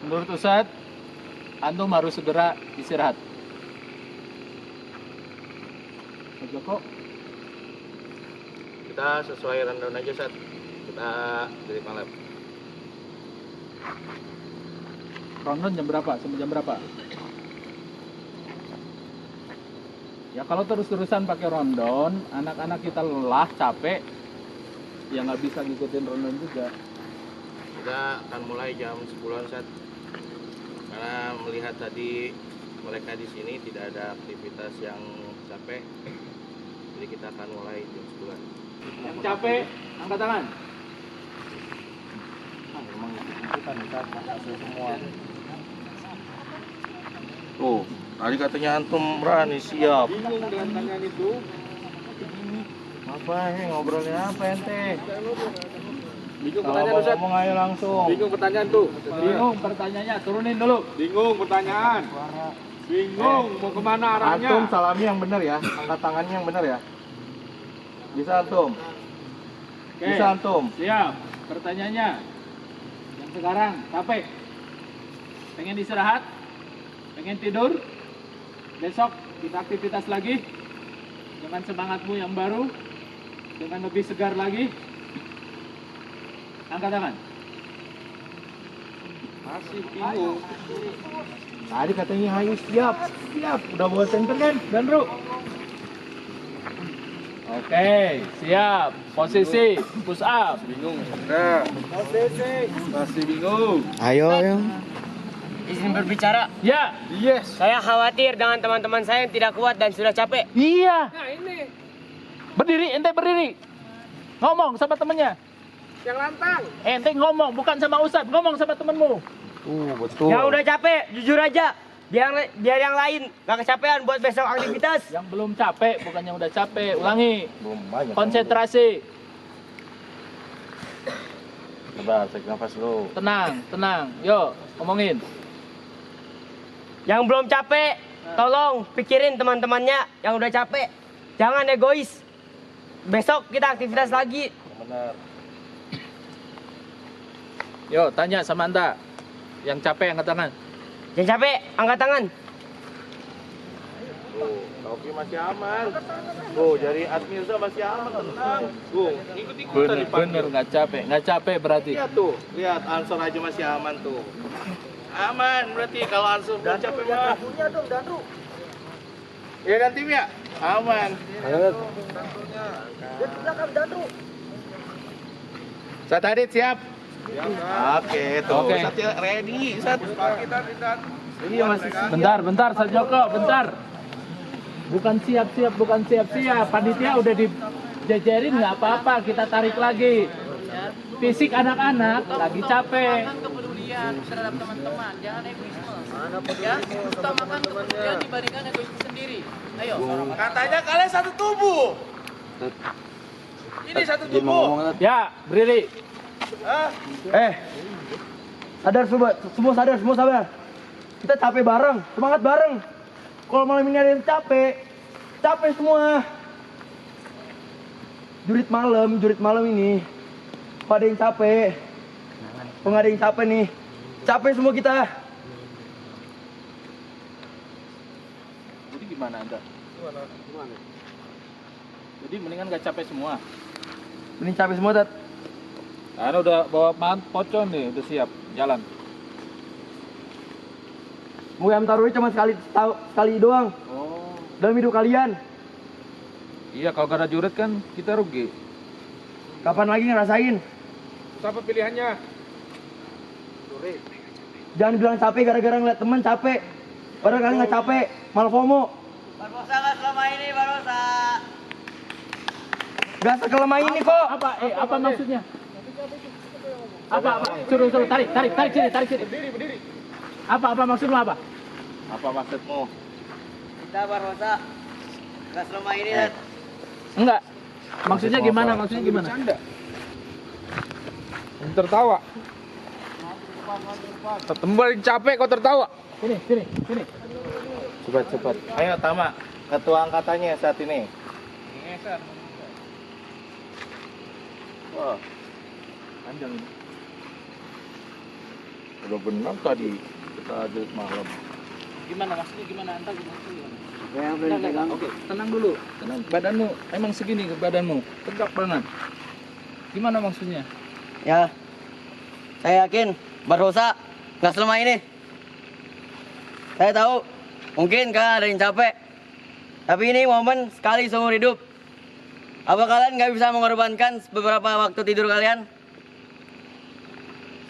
Menurut Ustadz, antum harus segera istirahat. Mas Joko? Kita sesuai rundown aja, Ustaz. Kita dari malam. Rondon jam berapa? Sampai jam berapa? Ya kalau terus-terusan pakai rondon, anak-anak kita lelah, capek, ya nggak bisa ngikutin rondon juga. Kita akan mulai jam 10-an, Ustaz. Karena melihat tadi mereka di sini tidak ada aktivitas yang capek. Jadi kita akan mulai jam 10-an. Yang capek, angkat tangan. Memang bukan Ustaz, semua. Tuh, tadi katanya antum berani siap. Bingung dengan tanyaan itu. Apa ini ngobrolnya apa ente? Bingung Kalau pertanyaan Ustaz. ngomong ayo langsung. Bingung pertanyaan tuh. Bingung pertanyaannya, turunin dulu. Bingung pertanyaan. Bingung mau kemana arahnya? Antum salami yang benar ya, angkat tangannya yang benar ya. Bisa antum? Oke. Bisa antum? Siap. Pertanyaannya, sekarang capek, pengen istirahat, pengen tidur, besok kita aktivitas lagi dengan semangatmu yang baru, dengan lebih segar lagi. Angkat tangan. Masih bingung. Tadi katanya Hayu siap. Udah bawa senter kan, Dandru? Oke, siap. Posisi push up. Bingung. Nah, masih bingung. Ayo. Izin berbicara. Ya. Yes. Saya khawatir dengan teman-teman saya yang tidak kuat dan sudah capek. Iya. Nah ini Berdiri, ente berdiri. Ngomong sama temennya. yang lantang. Ente ngomong, bukan sama Ustadz, ngomong sama temenmu. Betul. Yang udah capek, jujur aja. Biar yang lain gak kecapean buat besok aktivitas. Yang belum capek, bukan yang udah capek. Ulangi. Belum banyak. Konsentrasi. Coba tarik nafas dulu. Tenang. Yuk, ngomongin. Yang belum capek, tolong pikirin teman-temannya yang udah capek. Jangan egois. Besok kita aktivitas lagi. Benar. Yuk, tanya sama Anda. Yang capek angkat tangan. Yang capek, angkat tangan. Tuh, Taufi masih aman. Tuh, jadi Admirza masih aman, tenang. Tuh, ikut-ikutan Bener, nggak capek berarti. Lihat tuh, lihat Ansor aja masih aman tuh. Aman berarti kalau Ansor belum capek mah. Punya dong, Dandru. Ya kan tim ya? Aman. Dia di belakang Dandru. Satadit siap? Oke, tuh. Oke. Satya ready. Sat. Kita Iya masih. Bentar, Sat Joko, bentar. Bukan siap. Panitia udah dijajarin nggak apa-apa, kita tarik lagi. Fisik anak-anak lagi capek. Kepedulian terhadap teman-teman, jangan egoisme. Ya, utamakan kepedulian dibandingkan egoisme sendiri. Ayo. Katanya kalian satu tubuh. Ini satu tubuh. Ya, berdiri. Sadar semua sadar. Kita capek bareng, semangat bareng. Kalau malam ini ada yang capek semua. Jurit malam ini. Pada yang capek. Nggak ada yang capek nih. Capek semua kita. Jadi gimana Anda? Jadi mendingan gak capek semua. Mending capek semua, Tat. Karena udah bawa pocong nih, udah siap jalan. Muayam taruhnya cuma sekali doang. Oh. Dalam hidup kalian. Iya, kalau gak ada jurit kan kita rugi. Kapan lagi ngerasain? Siapa pilihannya? Jangan bilang capek gara-gara ngeliat teman capek. Padahal kalian nggak capek, malah FOMO. Barbosa nggak selama ini, Barbosa. Gak sekelemah ini kok. Apa maksudnya? Apa? Suruh tarik sini. Berdiri. Apa maksudmu apa? Apa maksudmu? Kita Barbosa nggak selama ini, Dad. Enggak. Maksudnya gimana? Bercanda. Tertawa. Tembal capek kau tertawa. Sini. Cepat. Ayo Tama, ketua angkatannya saat ini. Wah, Panjang ini. udah benar tadi kita jurit malam. Gimana maksudnya gimana? Anda gimana? Enggak. Oke, tenang dulu. Tenang. Badanmu emang segini ke badanmu. Tegak banget. Gimana maksudnya? Ya, saya yakin Barbosa nggak selama ini. Saya tahu mungkin kalian ada yang capek, tapi ini momen sekali seumur hidup. Apa kalian nggak bisa mengorbankan beberapa waktu tidur kalian?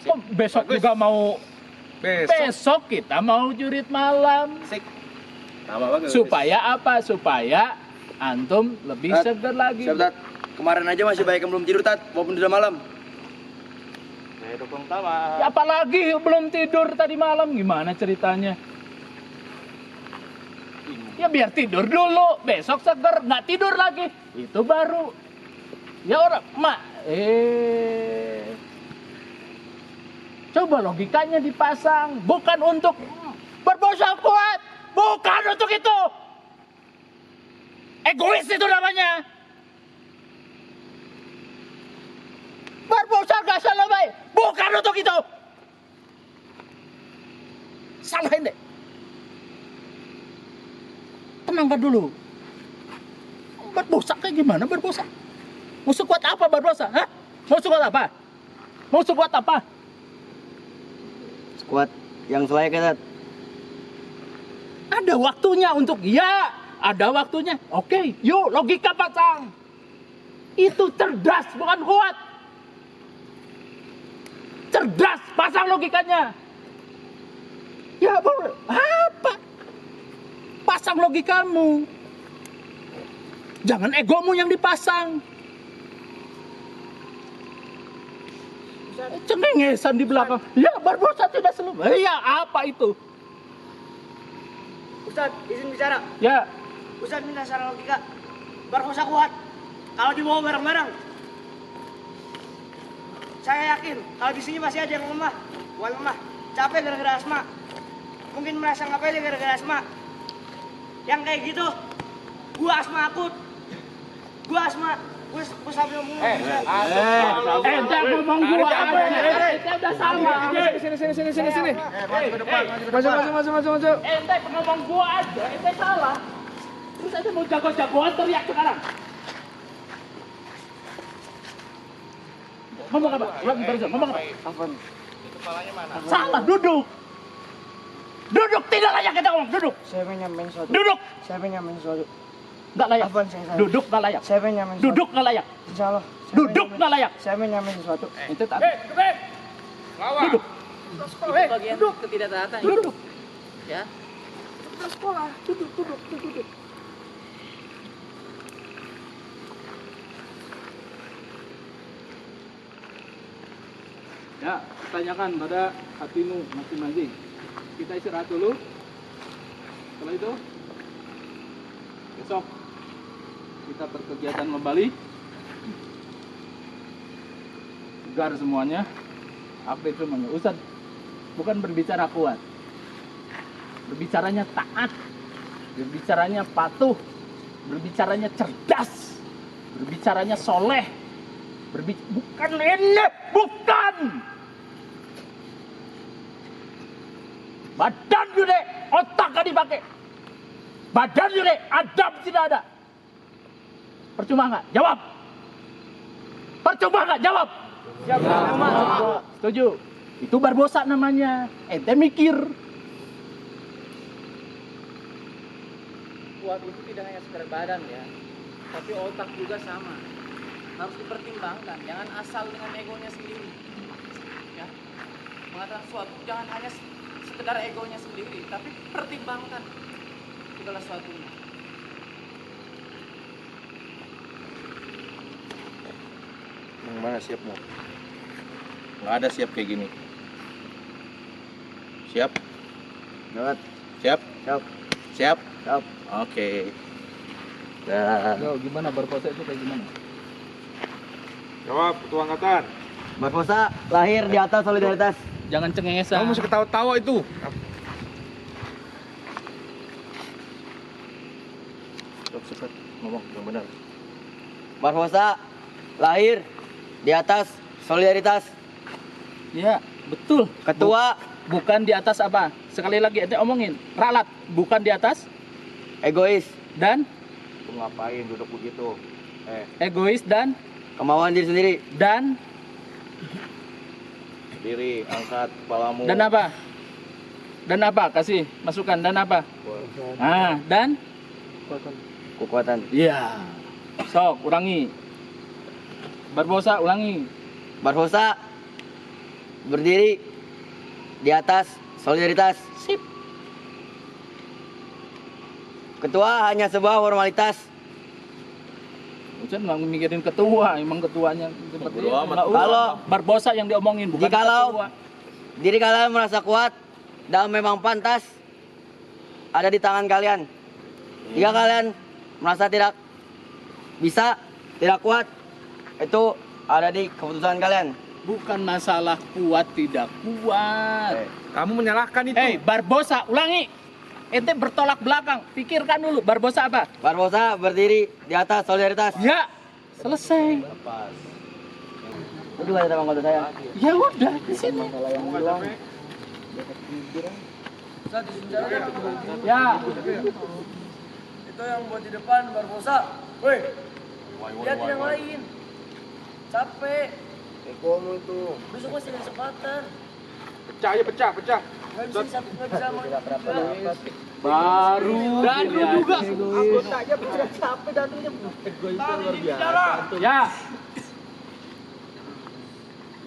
Kok besok juga mau? Besok kita mau jurit malam. Supaya apa? Supaya antum lebih segar lagi. Siap, Tat. Kemarin aja masih banyak yang belum tidur, Tat, walaupun udah malam. Saya dukung Tama. Ya, apalagi belum tidur tadi malam, gimana ceritanya? Ya biar tidur dulu, besok seger, nggak tidur lagi, itu baru. Ya orang, coba logikanya dipasang, bukan untuk Barbosa kuat, bukan untuk itu. Egois itu namanya. Barbosa gak selesai, bukan untuk itu. Salah ente. Tenangkan dulu. Barbosa kayak gimana Barbosa? Mau sekuat apa Barbosa? Hah? Mau sekuat apa? Mau sekuat apa? Sekuat yang selayaknya, Tat. Ada waktunya untuk ya, ada waktunya. Oke, yuk logika pasang. Itu cerdas bukan kuat. Cerdas, pasang logikanya. Ya apa? Pasang logikamu. Jangan egomu yang dipasang. Cengengesan di belakang. Ya Barbosa tidak selalu. Ya apa itu? Ustaz, izin bicara. Ya. Ustaz minta saran logika. Barbosa kuat kalau dibawa bareng-bareng. Saya yakin kalau di sini masih ada yang lemah. Bukan lemah, capek gara-gara asma. Mungkin merasa nggak pede gara-gara asma. Yang kayak gitu, gua asma akut. Gua asma. Gua sambil ngomong. Ente ngomong gua aja. Ente udah sama. Sini. Masuk. Ente ngomong gua aja. Ente salah. Terus ente mau jago-jagoan teriak sekarang. Ngomong apa? Ulangi barusan. Ngomong apa? Kepalanya mana? Salah. Duduk. Duduk. Tidak layak kita ngomong. Duduk. Saya menyampaikan sesuatu. Duduk. Saya menyampaikan sesuatu. Nggak layak. Afwan, saya salah. Duduk nggak layak. Saya menyampaikan sesuatu. Duduk nggak layak. Insya Allah. Duduk nggak layak. Saya menyampaikan sesuatu. Ente tak. Duduk. Duduk. Bagian ketidaktaatan. Duduk. Ya. Kita sekolah. Duduk. Ya, tanyakan pada hatimu masing-masing. Kita istirahat dulu. Setelah itu, besok kita berkegiatan kembali. Segar semuanya, update semuanya. Ustaz, bukan berbicara kuat, berbicaranya taat, berbicaranya patuh, berbicaranya cerdas, berbicaranya soleh, bukan ini, bukan. Badan gede, otak gak dipakai. Badan gede, adab tidak ada. Percuma nggak? Jawab. Percuma nggak? Jawab. Setuju. Itu Barbosa namanya. Ente mikir. Kuat itu tidak hanya sekedar badan ya, tapi otak juga sama. Harus dipertimbangkan. Jangan asal dengan egonya sendiri. Ya. Mengatakan sesuatu jangan hanya sekedar egonya sendiri, tapi pertimbangkan segala sesuatunya. Yang mana siapmu? Nggak ada siap kayak gini. Siap? Siap. Siap? Siap. Siap? Siap. Oke. Dan Gimana Barbosa itu kayak gimana? Jawab, Ketua Angkatan. Barbosa lahir di atas solidaritas. Jangan cengengesan. Kamu masih ketawa-tawa itu. cepat ngomong yang benar. Barbosa lahir di atas solidaritas. Ya, betul. Ketua bukan di atas apa? Sekali lagi ente omongin. Ralat bukan di atas egois dan Lu ngapain duduk begitu? egois dan kemauan diri sendiri dan Diri, angkat kepalamu. dan apa? Dan apa? Kasih masukan dan apa? Ah, dan kekuatan. Iya. Sok, ulangi. Barbosa, ulangi. Barbosa berdiri di atas solidaritas. Sip. Ketua hanya sebuah formalitas. Ucap nggak mikirin ketua, emang ketuanya seperti itu. Kalau Barbosa yang diomongin bukan jikalau ketua. diri kalian merasa kuat dan memang pantas ada di tangan kalian. Jika kalian merasa tidak bisa, tidak kuat, itu ada di keputusan kalian. Bukan masalah kuat tidak kuat. Kamu menyalahkan itu. Barbosa, ulangi. Ente bertolak belakang. Pikirkan dulu. Barbosa apa? Barbosa berdiri di atas solidaritas. Ya, selesai. Itu ada tanggung jawab saya. Ya udah, di sini. Masalah yang bilang Ya. Itu yang buat di depan Barbosa. Woi. Lihatin yang lain. Capek. Kamu itu. Besok masih ada kesempatan. Pecah aja, pecah. Nggak bisa mau juga. Baru Dandru juga. Anggota aja sudah capek Dandrunya. luar biasa. Ya.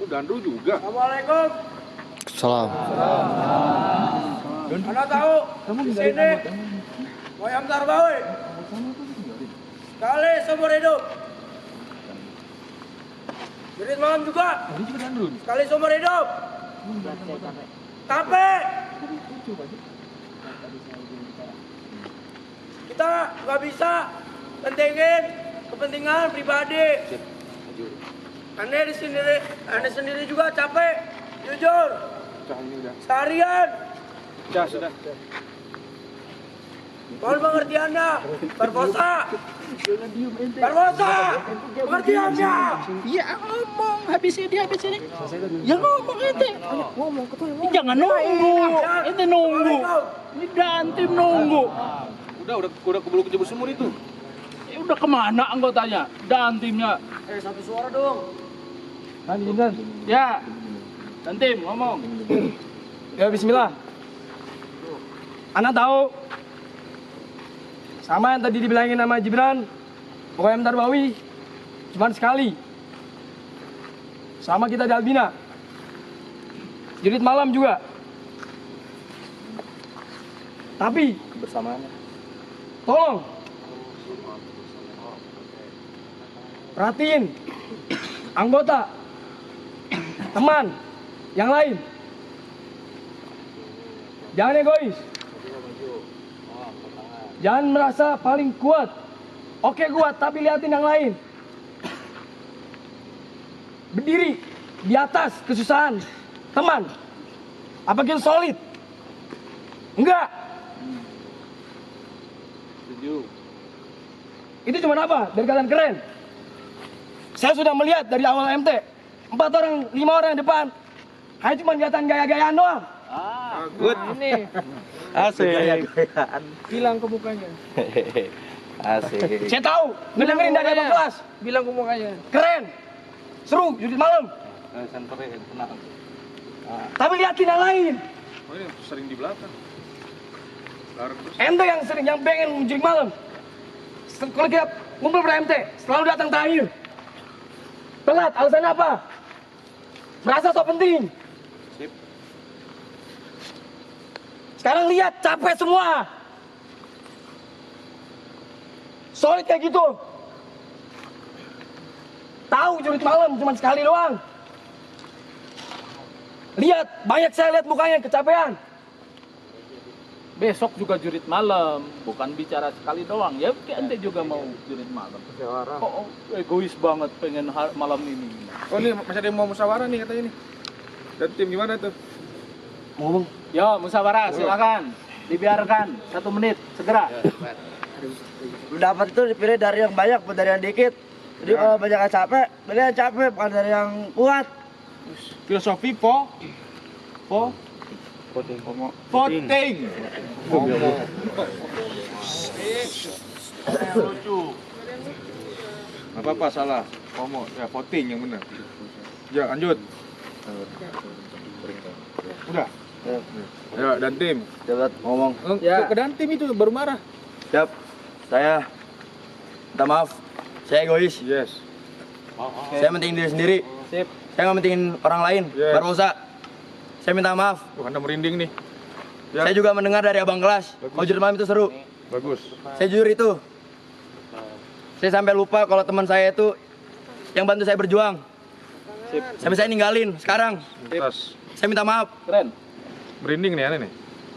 Dandru juga. Assalamualaikum. Salam. Anda tahu di sini Wayam Tarbawi sekali seumur hidup. Jurit malam juga sekali seumur hidup. Capek. Kita nggak bisa pentingin kepentingan pribadi. Anda sendiri juga capek, jujur. Seharian. Sudah. Mohon pengertiannya, Barbosa. Pengertiannya. Ya ngomong habis ini. Ya ngomong ente. Jangan nunggu. Ente nunggu. Ini Dantim nunggu. Udah keburu kejebur semua itu. Ya udah kemana anggotanya? Dantimnya. Satu suara dong. Ya. Dantim ngomong. Ya bismillah. Anda tahu sama yang tadi dibilangin nama Gibran, Wayam Tarbawi cuma sekali. Sama kita di Albina. Jurit malam juga. Tapi Kebersamaannya. tolong perhatiin anggota, teman yang lain. Jangan egois. Jangan merasa paling kuat. Oke kuat, tapi liatin yang lain. Berdiri di atas kesusahan teman. Apa kita solid? Enggak. Itu cuma apa? Dari kalian keren. Saya sudah melihat dari awal MT 4 orang, 5 orang yang depan. Hanya cuma kelihatan gaya-gayaan doang. Good. Ini Asik. bilang ke mukanya. Asik. Saya tahu, ngedengerin dari abang kelas. Bilang ke mukanya. Keren. Seru, jurit malam. Tapi liatin yang lain. Oh, ini sering di belakang. MT yang sering, yang pengen jurit malam. Kalau kita ngumpul ber MT, selalu datang terakhir. Telat, alasannya apa? Merasa so penting. Sekarang lihat, capek semua. Solid kayak gitu. Tahu jurit malam cuma sekali doang. Lihat, banyak saya lihat mukanya kecapean. Besok juga jurit malam, bukan bicara sekali doang. Ya ente juga mau jurit malam. Kok egois banget pengen malam ini. Oh ini masih ada yang mau musyawarah nih katanya nih. Dan tim gimana tuh? Ngomong. Yo musyawarah silakan. Dibiarkan 1 menit segera. Lu dapat itu dipilih dari yang banyak bukan dari yang dikit. Jadi kalau banyak yang capek, pilih yang capek bukan dari yang kuat. Filosofi voting. Lucu. Apa salah? Ya voting yang benar. Ya lanjut. Udah. Ya dan tim. Coba ngomong. Ke dan tim itu baru marah. Siap. Saya minta maaf. Saya egois. Yes. Saya mentingin diri sendiri. Sip. Saya nggak mentingin orang lain. Yes. Barbosa. Saya minta maaf. Anda merinding nih. Ya. Saya juga mendengar dari abang kelas. Kalau jurit malam itu seru. Bagus. Saya jujur itu. Saya sampai lupa kalau teman saya itu yang bantu saya berjuang. Sip. Sampai saya ninggalin sekarang. Saya minta maaf. Keren. Merinding nih aneh nih.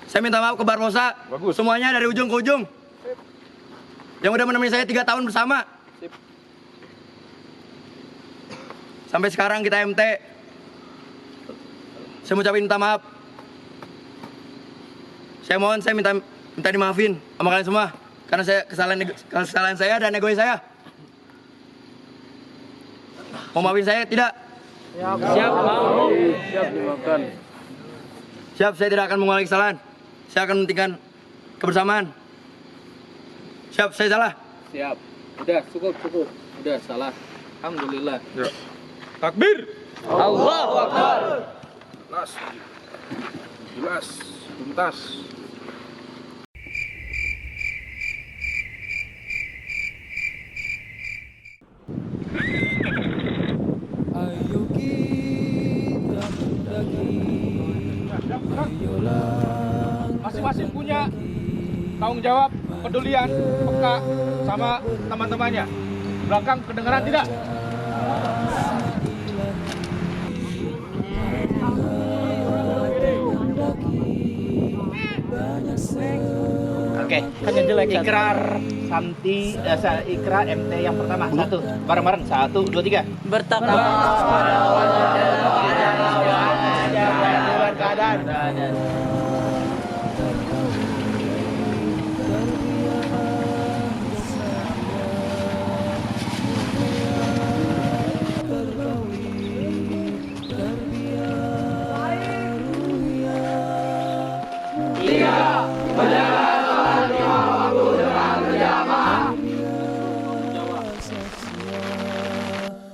Saya minta maaf ke Barbosa. Bagus. Semuanya dari ujung ke ujung. Yang udah menemani saya 3 tahun bersama. Sip. Sampai sekarang kita MT. Saya mau ucapin minta maaf. Saya mohon, saya minta dimaafin sama kalian semua. Karena saya kesalahan saya dan egois saya. Mau maafin saya? Tidak. Siap, mau. Siap dimaafkan. Siap, saya tidak akan mengulangi kesalahan. saya akan menghentikan kebersamaan. Siap, saya salah. Siap. Udah, cukup. Udah, salah. Alhamdulillah. Ya. Takbir. Allahu Akbar. Jelas, tuntas. Ayo kita mendaki, ayolah. Masing-masing punya tanggung jawab, kepedulian, peka sama teman-temannya. Belakang kedengaran tidak? Oke, ikrar Santi, ikrar MT yang pertama. Satu, bareng-bareng. 1, 2, 3. Bertakwa kepada Allah dalam keadaan.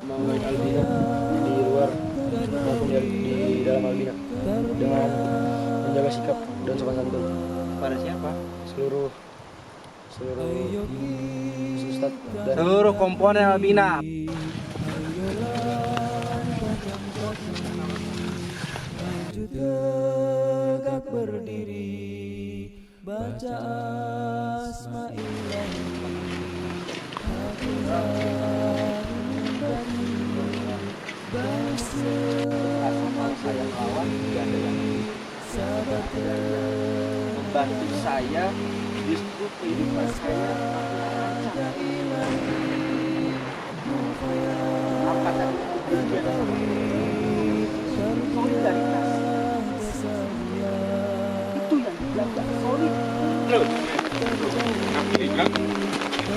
Mengawal Albina di luar maupun di dalam Albina dengan menjaga sikap dan sopan santun Pada siapa? seluruh ustad dan Seluruh komponen Albina. Tegak berdiri, baca asma ilahi, Membantu saya justru kehidupan saya apa tadi solidaritas itu yang dijaga solid.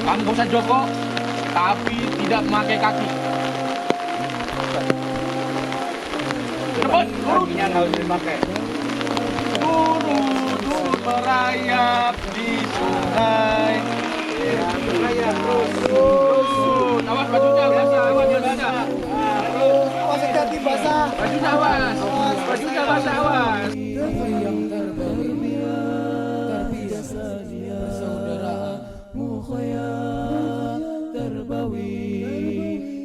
Kamu gak usah jongkok, tapi tidak memakai kaki. Cepat, kakinya nggak usah dipakai. Turun merayap di sungai. Merayap terus. Awas bajunya, bajunya. Awas hati basah. Bajunya awas. Bajunya basah, awas. yang terbiasa dia persaudaraan mukhoyat terbawi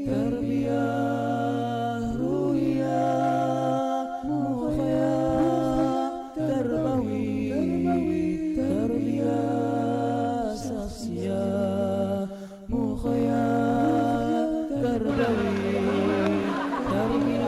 terbiah ruhiyah mukhoyat terbawi terbiah saksiyah mukhoyat terbawi terbiah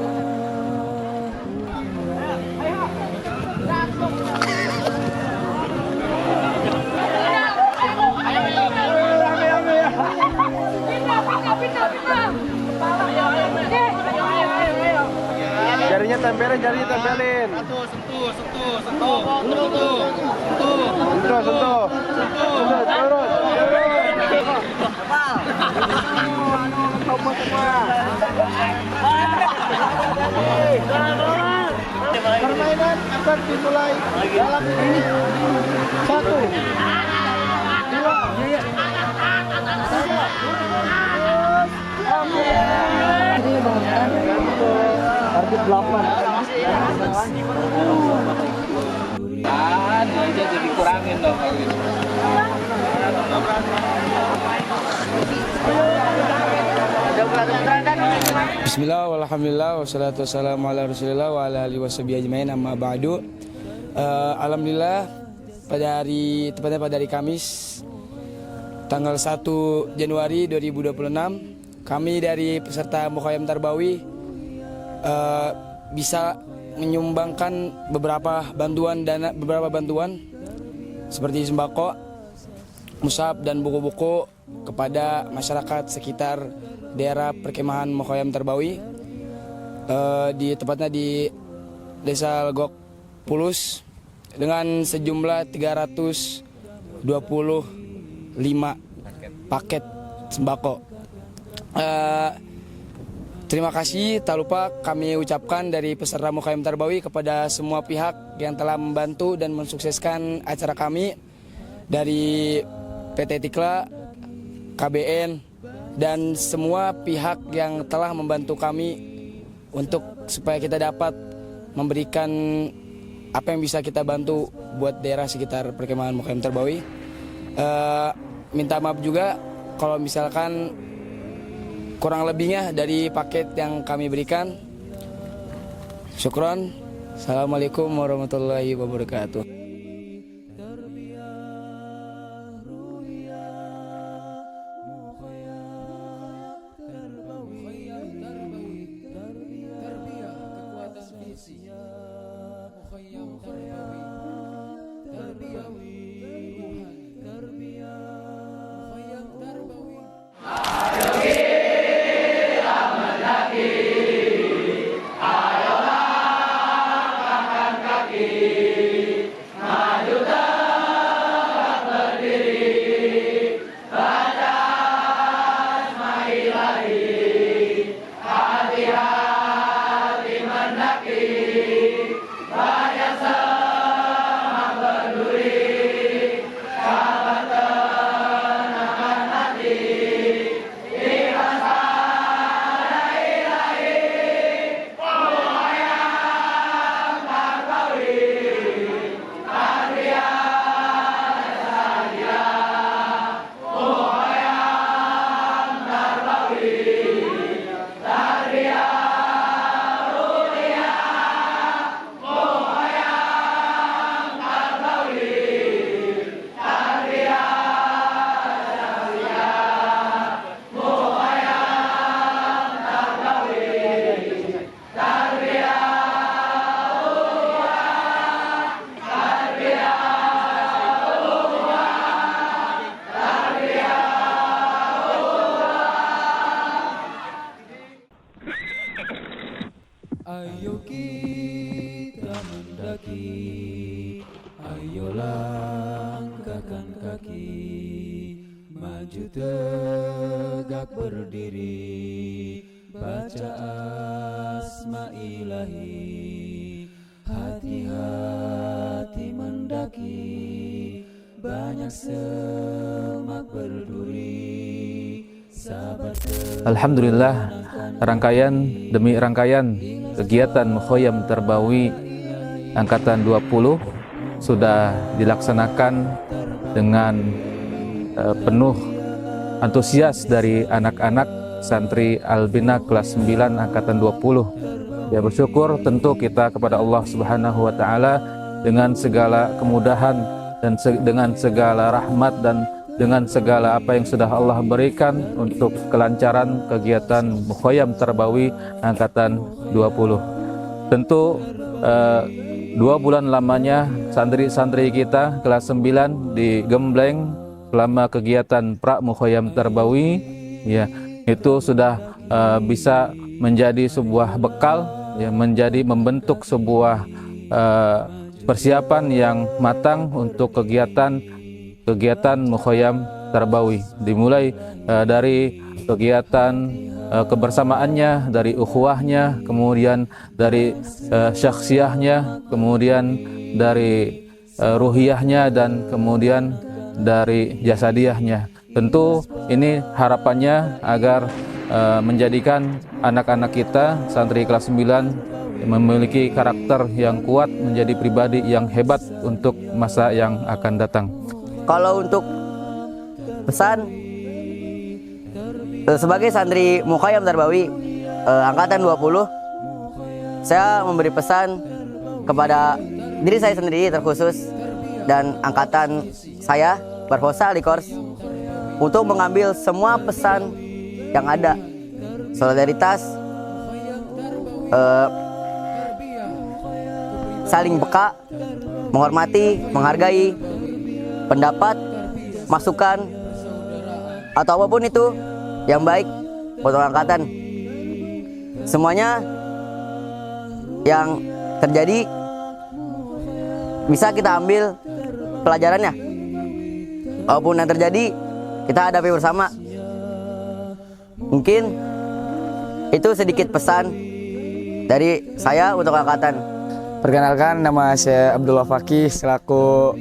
Jarinya tempelin. Sentuh. Turun. Permainan akan dimulai dalam ini. 1, 2, Aja jadi kurangin dong kalau gitu. Bismillah, walhamdulillah, wassalatu wassalamu ala rasulillah wa ala alihi washabihi ajmain amma ba'du. Alhamdulillah tepatnya pada hari Kamis tanggal 1 Januari 2026 kami dari peserta Mukhoyam Tarbawi bisa menyumbangkan beberapa bantuan seperti sembako, mushaf dan buku-buku kepada masyarakat sekitar daerah perkemahan Mukhoyam Tarbawi tepatnya di Desa Legok Pulus dengan sejumlah 325 paket sembako. Terima kasih tak lupa kami ucapkan dari peserta Mukhayyam Tarbawi kepada semua pihak yang telah membantu dan mensukseskan acara kami, dari PT Tikla, KBN, dan semua pihak yang telah membantu kami untuk supaya kita dapat memberikan apa yang bisa kita bantu buat daerah sekitar perkemahan Mukhayyam Tarbawi. Minta maaf juga kalau misalkan kurang lebihnya dari paket yang kami berikan. Syukron. Assalamualaikum warahmatullahi wabarakatuh. Ayo kita mendaki, ayo langkahkan kaki, maju tegak berdiri, baca asma ilahi, hati-hati mendaki, banyak semak berduri, sabar. Alhamdulillah, rangkaian demi rangkaian kegiatan Mukhayyam Tarbawi Angkatan 20 sudah dilaksanakan dengan penuh antusias dari anak-anak santri Albina kelas 9 Angkatan 20. Ya, bersyukur tentu kita kepada Allah Subhanahu wa taala dengan segala kemudahan dan dengan segala rahmat dan dengan segala apa yang sudah Allah berikan untuk kelancaran kegiatan Mukhayyam Tarbawi Angkatan 20. Tentu 2 bulan lamanya santri-santri kita kelas 9 digembleng selama kegiatan pra Mukhayyam Tarbawi, ya, itu sudah bisa menjadi sebuah bekal, ya, menjadi membentuk sebuah persiapan yang matang untuk kegiatan Mukhayyam Tarbawi, dimulai dari kegiatan kebersamaannya, dari ukhuwahnya, kemudian dari syakhsiyahnya, kemudian dari ruhiyahnya, dan kemudian dari jasadiyahnya. Tentu ini harapannya agar menjadikan anak-anak kita santri kelas 9 memiliki karakter yang kuat, menjadi pribadi yang hebat untuk masa yang akan datang. Kalau untuk pesan sebagai santri Mukhayyam Tarbawi Angkatan 20, saya memberi pesan kepada diri saya sendiri terkhusus dan angkatan saya Barfosa Alikors untuk mengambil semua pesan yang ada, solidaritas, saling peka, menghormati, menghargai pendapat, masukan, atau apapun itu yang baik untuk angkatan. Semuanya yang terjadi bisa kita ambil pelajarannya. Apapun yang terjadi, kita hadapi bersama. Mungkin Itu sedikit pesan dari saya untuk angkatan. Perkenalkan, nama saya Abdullah Fakih selaku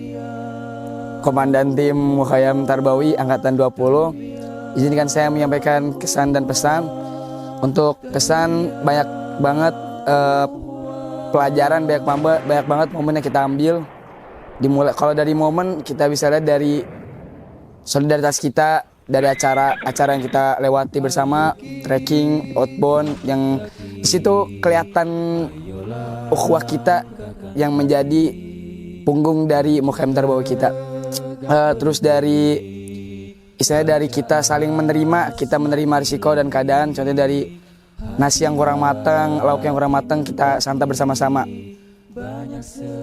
Komandan Tim Mukhayyam Tarbawi Angkatan 20. Izinkan saya menyampaikan kesan dan pesan. Untuk kesan, banyak banget pelajaran, banyak banget momen yang kita ambil. Kalau dari momen kita bisa lihat dari solidaritas kita, dari acara yang kita lewati bersama, trekking, outbound, yang di situ kelihatan ukhuwah kita yang menjadi punggung dari Mukhayyam Tarbawi kita. Terus dari kita saling menerima, kita menerima risiko dan keadaan. Contohnya dari nasi yang kurang matang, lauk yang kurang matang, kita santap bersama-sama.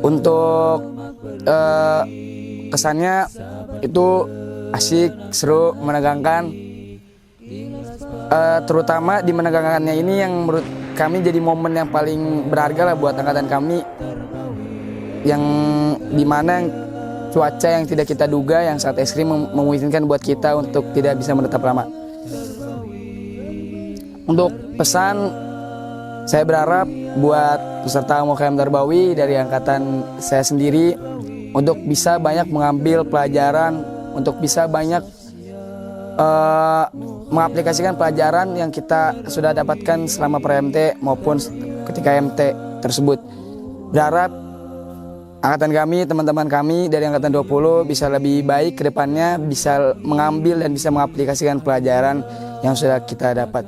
Untuk kesannya itu asik, seru, menegangkan. Terutama di menegangkannya ini yang menurut kami jadi momen yang paling berharga lah buat angkatan kami, yang dimana cuaca yang tidak kita duga, yang saat ekstrim memungkinkan buat kita untuk tidak bisa menetap lama. Untuk pesan, saya berharap buat peserta Mukhayyam Tarbawi dari angkatan saya sendiri untuk bisa banyak mengambil pelajaran, untuk bisa banyak mengaplikasikan pelajaran yang kita sudah dapatkan selama per-MT maupun ketika MT tersebut. Berharap angkatan kami, teman-teman kami dari angkatan 20 bisa lebih baik ke depannya, bisa mengambil dan bisa mengaplikasikan pelajaran yang sudah kita dapat.